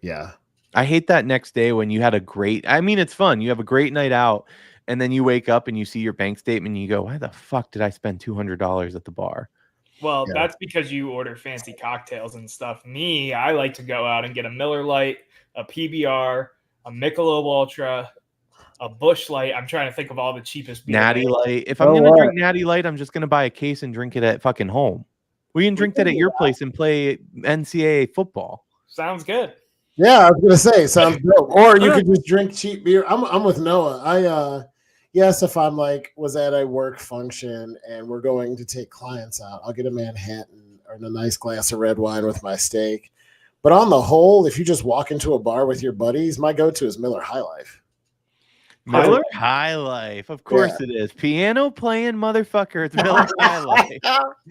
Yeah.
I hate that next day when you had a great, I mean, it's fun. You have a great night out and then you wake up and you see your bank statement and you go, why the fuck did I spend $200 at the bar?
Well,
Yeah.
that's because you order fancy cocktails and stuff. Me, I like to go out and get a Miller Lite, a PBR, a Michelob Ultra, a Busch Light. I'm trying to think of all the cheapest beer.
Natty Light. If I'm
Oh,
going to
what?
drink Natty Light, I'm just going to buy a case and drink it at fucking home. We can drink that at your place and play NCAA football.
Sounds good.
Yeah, I was gonna say sounds dope. Or you could just drink cheap beer. I'm with Noah. Yes, if I'm like was at a work function and we're going to take clients out, I'll get a Manhattan or a nice glass of red wine with my steak. But on the whole, if you just walk into a bar with your buddies, my go-to is Miller High Life.
Miller High Life. Of course it is. Piano playing motherfucker. It's Miller High Life.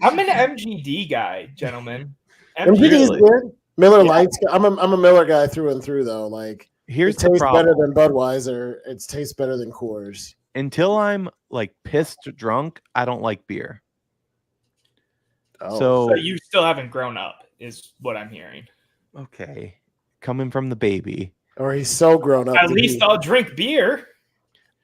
I'm an MGD guy, gentlemen.
MGD is
Really?
good. Miller
Yeah.
Lights. I'm a Miller guy through and through though. Like
Here's
it
the
tastes
problem.
better than Budweiser. It tastes better than Coors.
Until I'm like pissed drunk, I don't like beer.
Oh.
So you still haven't grown up, is what I'm hearing.
Okay, coming from the baby.
Or he's so grown up.
At least I'll drink beer.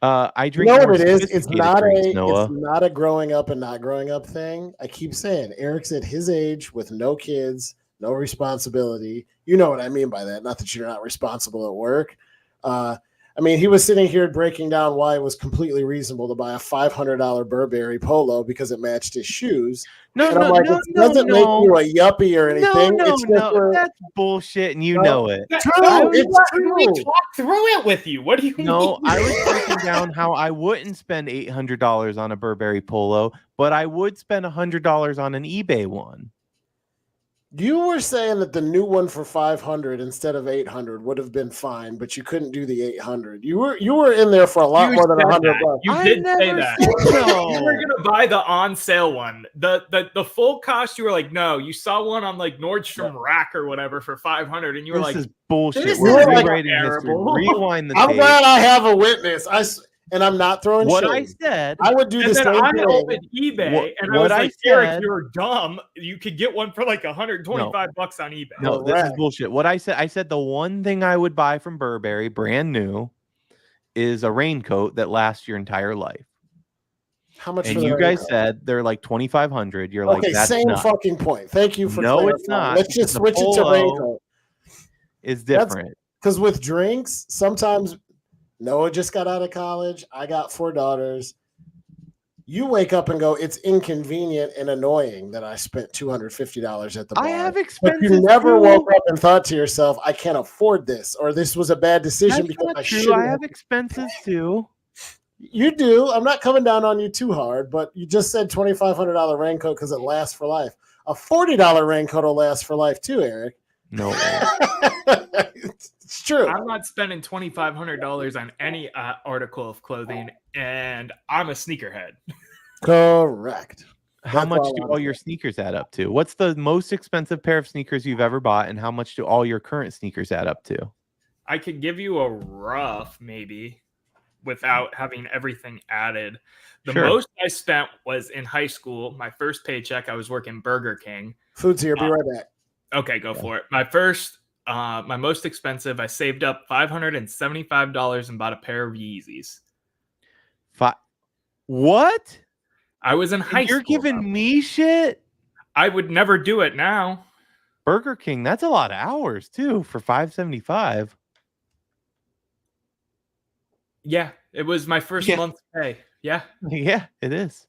I
You
drink.
know
more
what it is? It's
sophisticated
not
drinks, Noah.
it's not a growing up and not growing up thing. I keep saying Eric's at his age with no kids, no responsibility. You know what I mean by that. Not that you're not responsible at work. I mean, he was sitting here breaking down why it was completely reasonable to buy a $500 Burberry polo because it matched his shoes.
No,
And I'm like, it doesn't make you a yuppie or anything. It's just for-
that's bullshit, and you
No.
know it.
True, it's
We
true.
talked through it with you. What do you
No,
mean?
I was breaking down how I wouldn't spend $800 on a Burberry polo, but I would spend $100 on an eBay one.
You were saying that the new one for 500 instead of 800 would have been fine, but you couldn't do the 800. You were in there for a lot more than
said
100
that.
bucks.
You
I
did say
never
that.
said
You were
no.
gonna buy the on sale one. The full cost, you were like, no. You saw one on like Nordstrom Rack or whatever for 500, and you were
This
like,
is bullshit.
this
We're
is like
rewriting history.
terrible.
Rewind the
I'm
tape.
glad I have a witness. And I'm not throwing
What
shade.
I said.
I would do the
And then
same
I
thing.
opened eBay and I
What
was
I
like, Erik,
said-
you're dumb. You could get one for like 125 bucks on eBay.
No, this is
Correct.
bullshit. What I said the one thing I would buy from Burberry, brand new, is a raincoat that lasts your entire life.
How much?
And
for the
you guys
raincoat?
said they're like 2,500. You're
Okay,
like, that's
same
not.
fucking point. Thank you for
No,
clarifying.
it's not,
Let's just
because the
switch it to
polo
raincoat.
Is different.
Because with drinks, sometimes Noah just got out of college. I got 4 daughters. You wake up and go, it's inconvenient and annoying that I spent $250 at the bar.
I have
But
expenses.
you never
too.
woke up and thought to yourself, I can't afford this, or this was a bad decision
That's
because
not
I
true.
should
I
have.
have expenses too.
You do. I'm not coming down on you too hard, but you just said $2,500 raincoat because it lasts for life. A $40 raincoat will last for life too, Erik.
No.
It's true.
I'm not spending $2,500 on any article of clothing, and I'm a sneakerhead.
Correct.
How
That's
much
all
do
I'm
all your
saying.
sneakers add up to? What's the most expensive pair of sneakers you've ever bought, and how much do all your current sneakers add up to?
I could give you a rough maybe without having everything added. The
Sure.
most I spent was in high school. My first paycheck, I was working Burger King.
Food's here. Be right back.
Okay, go for it. My most expensive, I saved up $575 and bought a pair of Yeezys.
What?
I was in high
You're
school.
giving me shit?
I would never do it now.
Burger King, that's a lot of hours too for $575.
Yeah, it was my first
Yeah.
month's pay. Yeah.
Yeah, it is.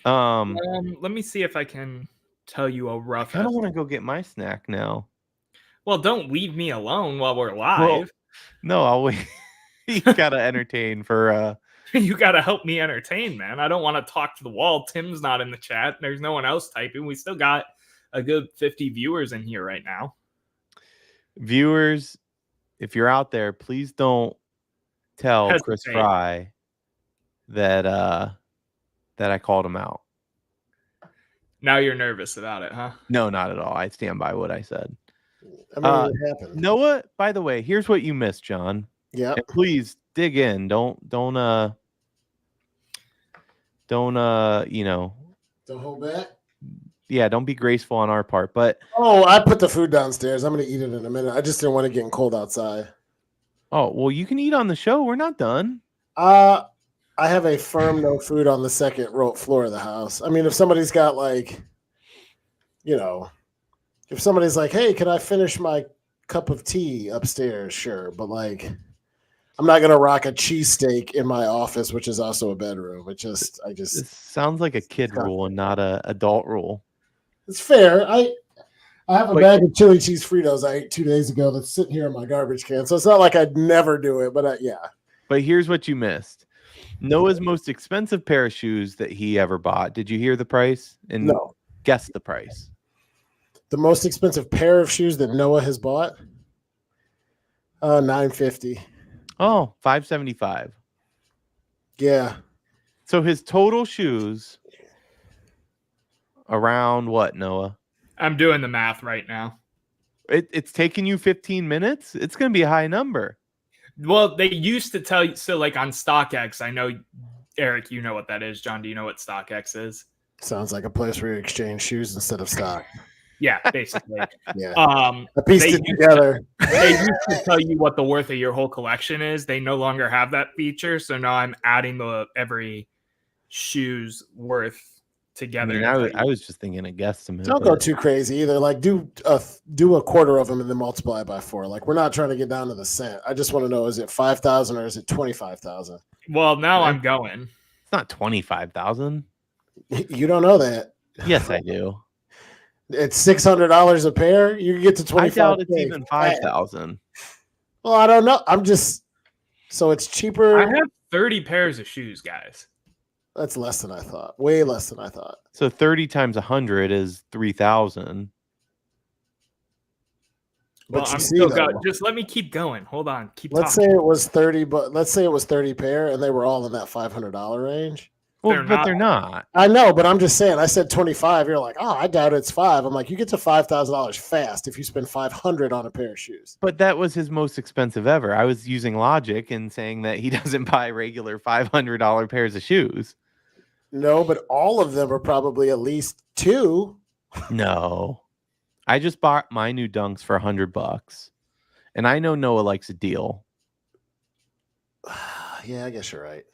Let me see if I can tell you a rough.
I don't want to go get my snack now.
Well, don't leave me alone while we're live.
Well, no, I'll wait. You gotta entertain for
You got to help me entertain, man. I don't want to talk to the wall. Tim's not in the chat. There's no one else typing. We still got a good 50 viewers in here right now.
viewers. If you're out there, please don't tell Chris
Hesitate.
Fry that I called him out.
Now you're nervous about it, huh?
No, not at all. I stand by what I said.
I mean, it happened.
Noah, by the way, here's what you missed, John.
Yeah.
And please dig in. Don't
Don't hold back.
yeah, don't be graceful on our part. But
Oh, I put the food downstairs. I'm going to eat it in a minute. I just didn't want it getting cold outside.
oh, well, you can eat on the show. We're not done.
I have a firm no food on the second floor of the house. I mean, if somebody's got like, if somebody's like, hey, can I finish my cup of tea upstairs? Sure. But like, I'm not going to rock a cheesesteak in my office, which is also a bedroom.
This sounds like a kid rule and not a adult rule.
It's fair. I have a
Wait.
bag of chili cheese Fritos I ate 2 days ago that's sitting here in my garbage can. So it's not like I'd never do it, but yeah.
But here's what you missed. Noah's most expensive pair of shoes that he ever bought. Did you hear the price? And
No.
guess the price.
The most expensive pair of shoes that Noah has bought? $950.
Oh, $575.
Yeah.
So his total shoes around what, Noah?
I'm doing the math right now.
It's taking you 15 minutes? It's going to be a high number.
Well, they used to tell you. So, like on StockX, I know, Erik, you know what that is. John, do you know what StockX is?
Sounds like a place where you exchange shoes instead of stock.
Yeah, basically.
Yeah.
I
pieced
they
it
used
together.
They used to tell you what the worth of your whole collection is. They no longer have that feature. So now I'm adding every shoe's worth together.
I was just thinking a guesstimate.
Don't go too crazy either. Like do a quarter of them and then multiply it by 4. Like we're not trying to get down to the cent. I just want to know, is it 5,000 or is it 25,000?
Well, now I'm going.
It's not 25,000.
You don't know that.
Yes, I do.
It's $600 a pair. You can get to 25.
I doubt it's even 5,000.
Well, I don't know. So it's cheaper.
I have 30 pairs of shoes, guys.
That's less than I thought. Way less than I thought.
So 30 times 100 is 3,000.
Well,
But
I'm
you see,
still
though,
going. Just let me keep going. Hold on. Keep
let's
talking.
say it was 30, but let's say it was 30 pair, and they were all in that $500 range.
Well,
They're
but
not.
they're not.
I know, but I'm just saying. I said 25. You're like, oh, I doubt it's 5. I'm like, you get to $5,000 fast if you spend 500 on a pair of shoes.
But that was his most expensive ever. I was using logic and saying that he doesn't buy regular $500 pairs of shoes.
No, but all of them are probably at least 2.
No, I just bought my new Dunks for $100, and I know Noah likes a deal.
Yeah, I guess you're right.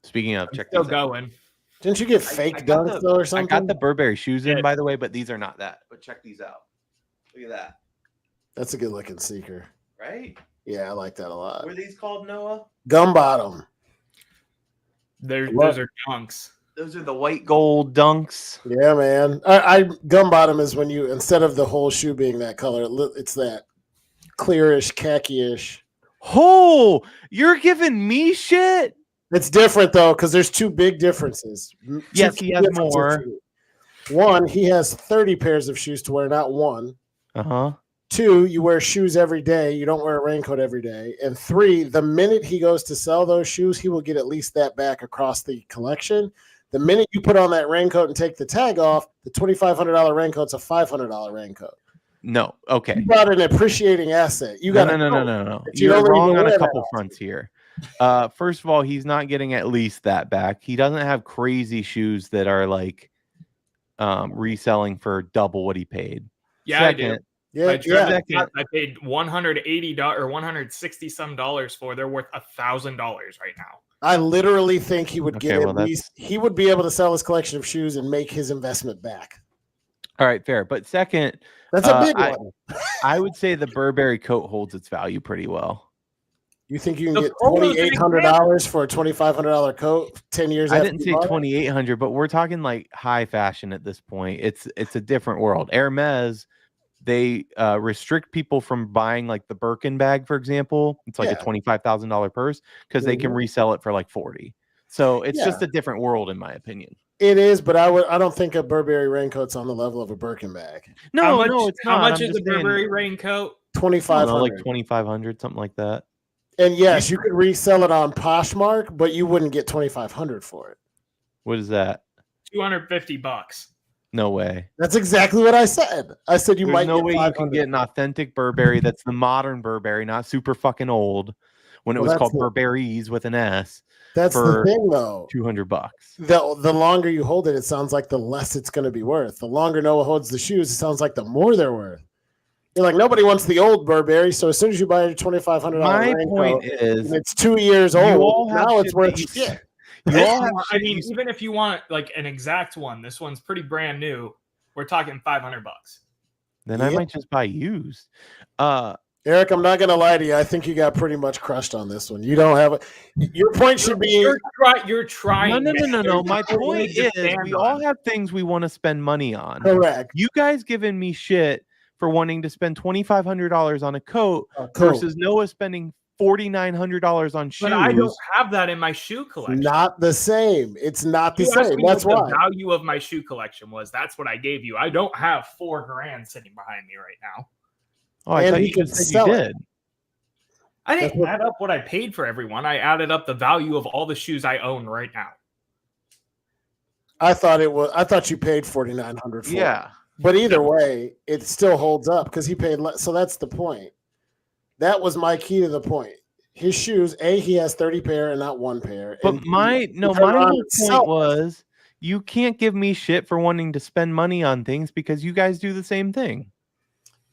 Speaking of,
I'm
check
still
these out.
going.
Didn't you get fake dunks though, or
I
something?
got the Burberry shoes in,
Yeah.
by the way, but these are not that. But check these out. Look at that.
That's a good looking sneaker.
Right?
Yeah, I like that a lot.
What are these called, Noah?
Gum bottom.
Those are dunks.
Those are the white gold Dunks.
Yeah, man. I gum bottom is when you, instead of the whole shoe being that color, it's that clearish, khaki-ish.
Oh, you're giving me shit?
It's different though, because there's 2 big differences.
Yes,
Two
he
key
has
differences
more.
to it. One, he has 30 pairs of shoes to wear, not 1.
Uh-huh.
2, you wear shoes every day. You don't wear a raincoat every day. And 3, the minute he goes to sell those shoes, he will get at least that back across the collection. The minute you put on that raincoat and take the tag off, the $2,500 raincoat's a $500 raincoat.
No. Okay.
You got an appreciating asset. You got
No.
You
You're
don't
wrong
even
on
wear
a
that
couple fronts here. First of all, he's not getting at least that back. He doesn't have crazy shoes that are like reselling for double what he paid.
Yeah,
Second,
I do.
Yeah,
My
yeah.
Travis I paid $180 or $160 some for. They're worth $1,000 right now.
I literally think he would
Okay,
get
well,
at
that's-
least. He would be able to sell his collection of shoes and make his investment back.
all right, fair. But second,
That's a big one.
I would say the Burberry coat holds its value pretty well.
You think you can
The
get
polo's an
$2,800 for a $2,500 coat 10 years
I
after
didn't
you
say
bought it?
2,800, but we're talking like high fashion at this point. It's a different world. Hermes, they restrict people from buying like the Birkin bag, for example. It's like
Yeah.
a $25,000 purse because they can
Mhm.
resell it for like 40. So it's just
Yeah.
a different world, in my opinion.
It is, but I don't think a Burberry raincoat's on the level of a Birkin bag.
No, it's not.
How much
I'm
is
just
a
saying,
Burberry raincoat?
I don't know,
2,500.
like 2,500, something like that.
And yes, you could resell it on Poshmark, but you wouldn't get 2,500 for it.
What is that?
$250.
No way.
That's exactly what I said. I said you
There's
might
no
get
way you
500.
can get an authentic Burberry that's the modern Burberry, not super fucking old, when it
Well,
was
that's
called
the-
Burberry's with an S
That's the
for
thing, though.
$200.
The longer you hold it, it sounds like the less it's going to be worth. The longer Noah holds the shoes, it sounds like the more they're worth. You're like, nobody wants the old Burberry, so as soon as you buy a $2,500
My
raincoat,
point
and
is,
it's 2 years
you
old,
all have
now it's
shit
worth
that you-
shit.
you all have
I
shit
mean,
you-
even if you want like an exact one, this one's pretty brand new. We're talking $500.
then I
Yeah.
might just buy used.
Eric, I'm not going to lie to you. I think you got pretty much crushed on this one. You don't have a. Your point should be.
You're trying.
No. My
There's no
point
leg to
is,
stand
we
on.
all have things we want to spend money on.
Correct.
You guys giving me shit for wanting to spend $2,500 on a coat
Cool.
versus Noah spending $4,900 on shoes.
But I don't have that in my shoe collection.
Not the same. It's not the
You asked
same.
me
That's
what
why.
the value of my shoe collection was. That's what I gave you. I don't have $4,000 sitting behind me right now.
Oh, I
And
thought
he
you
can
just said
sell
you
it.
did.
I
That's
didn't add up what I paid for everyone. I added up the value of all the shoes I own right now.
I thought it was. I thought you paid $4,900 for it.
Yeah.
But either way, it still holds up because he paid less. So that's the point. That was my key to the point. His shoes, he has 30 pair and not 1 pair.
But
And
my
turn
whole
around and
point
sell it.
was, you can't give me shit for wanting to spend money on things because you guys do the same thing.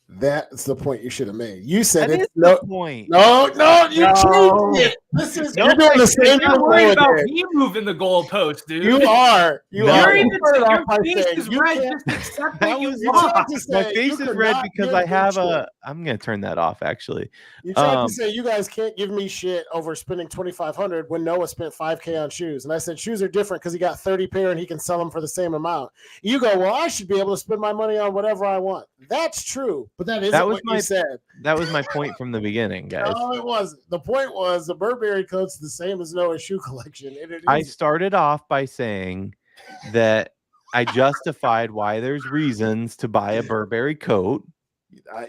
That's the point you should have made. You said
That
it's
is
no,
the point.
no, you
No.
changed it. This is you're doing the same
You're
thing.
worried about
Noah did.
me moving the goalpost, dude.
You are. You
No.
are.
You're
You started off
your
by
face
saying
is
you
red.
can't-
Just accept
That
that you
was
You
lost.
tried to say
My
you
face is
could
red
not
because
give
I
me
have
shit.
I'm gonna turn that off actually.
You tried
Um,
to say you guys can't give me shit over spending $2,500 when Noah spent $5,000 on shoes, and I said shoes are different because he got 30 pair and he can sell them for the same amount. You go, well, I should be able to spend my money on whatever I want. That's true, but that isn't
was
what you said.
That was my point from the beginning, guys.
No, it wasn't. The point was the Burberry coat's the same as Noah's shoe collection. And it
I
is.
started off by saying that I justified why there's reasons to buy a Burberry coat.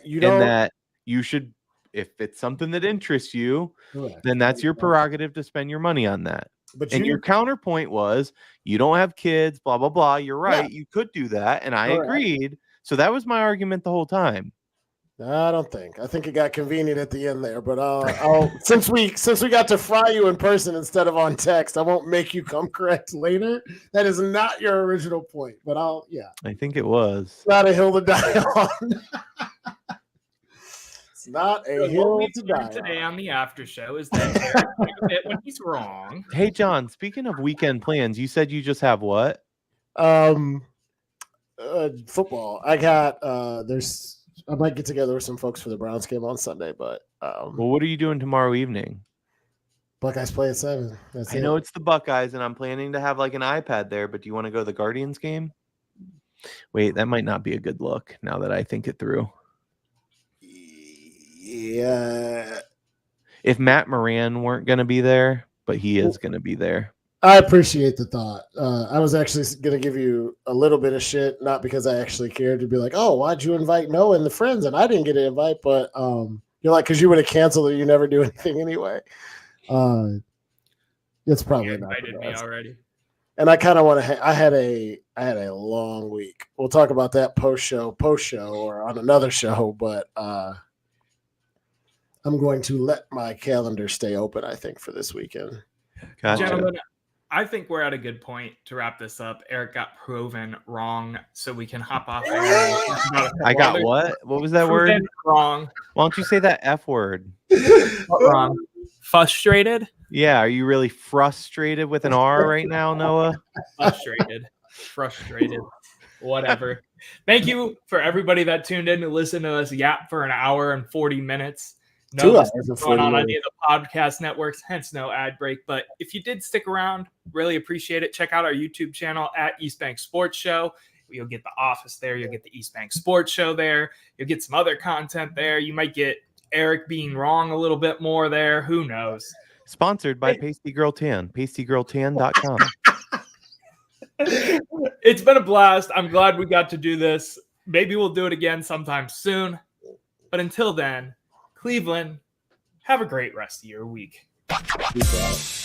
You don't.
And that you should, if it's something that interests you,
Correct.
then that's your prerogative to spend your money on that.
But
And your counterpoint was, you don't have kids, blah, blah, blah. You're right. You could do that. And I agreed. So that was my argument the whole time.
I don't think. I think it got convenient at the end there. But I'll since we got to fry you in person instead of on text, I won't make you come correct later. That is not your original point. But I
think it was.
It's not a hill to die on. It's not a hill to die
today
on.
On the after show is that Erik took a bit when he's wrong.
Hey, John, speaking of weekend plans, you said you just have what?
Football. I got I might get together with some folks for the Browns game on Sunday, but
well, what are you doing tomorrow evening?
Buckeyes play at 7.
I know it's the Buckeyes, and I'm planning to have like an iPad there, but do you want to go to the Guardians game? Wait, that might not be a good look now that I think it through.
Yeah.
If Matt Moran weren't going to be there, but he is going to be there.
I appreciate the thought. I was actually going to give you a little bit of shit, not because I actually cared, to be like, oh, why'd you invite Noah and the friends? And I didn't get an invite, but you're like, because you would have canceled it. You never do anything anyway. It's probably
You
not
invited me already.
And I kind of want to. I had a long week. We'll talk about that post show, or on another show. But I'm going to let my calendar stay open, I think, for this weekend.
Gotcha.
Gentlemen, I think we're at a good point to wrap this up. Erik got proven wrong, so we can hop off.
I got what? What was that word?
Wrong.
Why don't you say that F word?
What wrong? Frustrated?
Yeah. Are you really frustrated with an R right now, Noah?
Frustrated. Whatever. Thank you for everybody that tuned in to listen to us yap for an hour and 40 minutes. No, this is going on any of the podcast networks, hence no ad break. But if you did stick around, really appreciate it. Check out our YouTube channel at East Bank Sports Show. You'll get The Office there. You'll get the East Bank Sports Show there. You'll get some other content there. You might get Erik being wrong a little bit more there. Who knows?
Sponsored by Pasty Girl Tan, pastygirltan.com.
It's been a blast. I'm glad we got to do this. Maybe we'll do it again sometime soon. But until then, Cleveland, have a great rest of your week.
Peace out.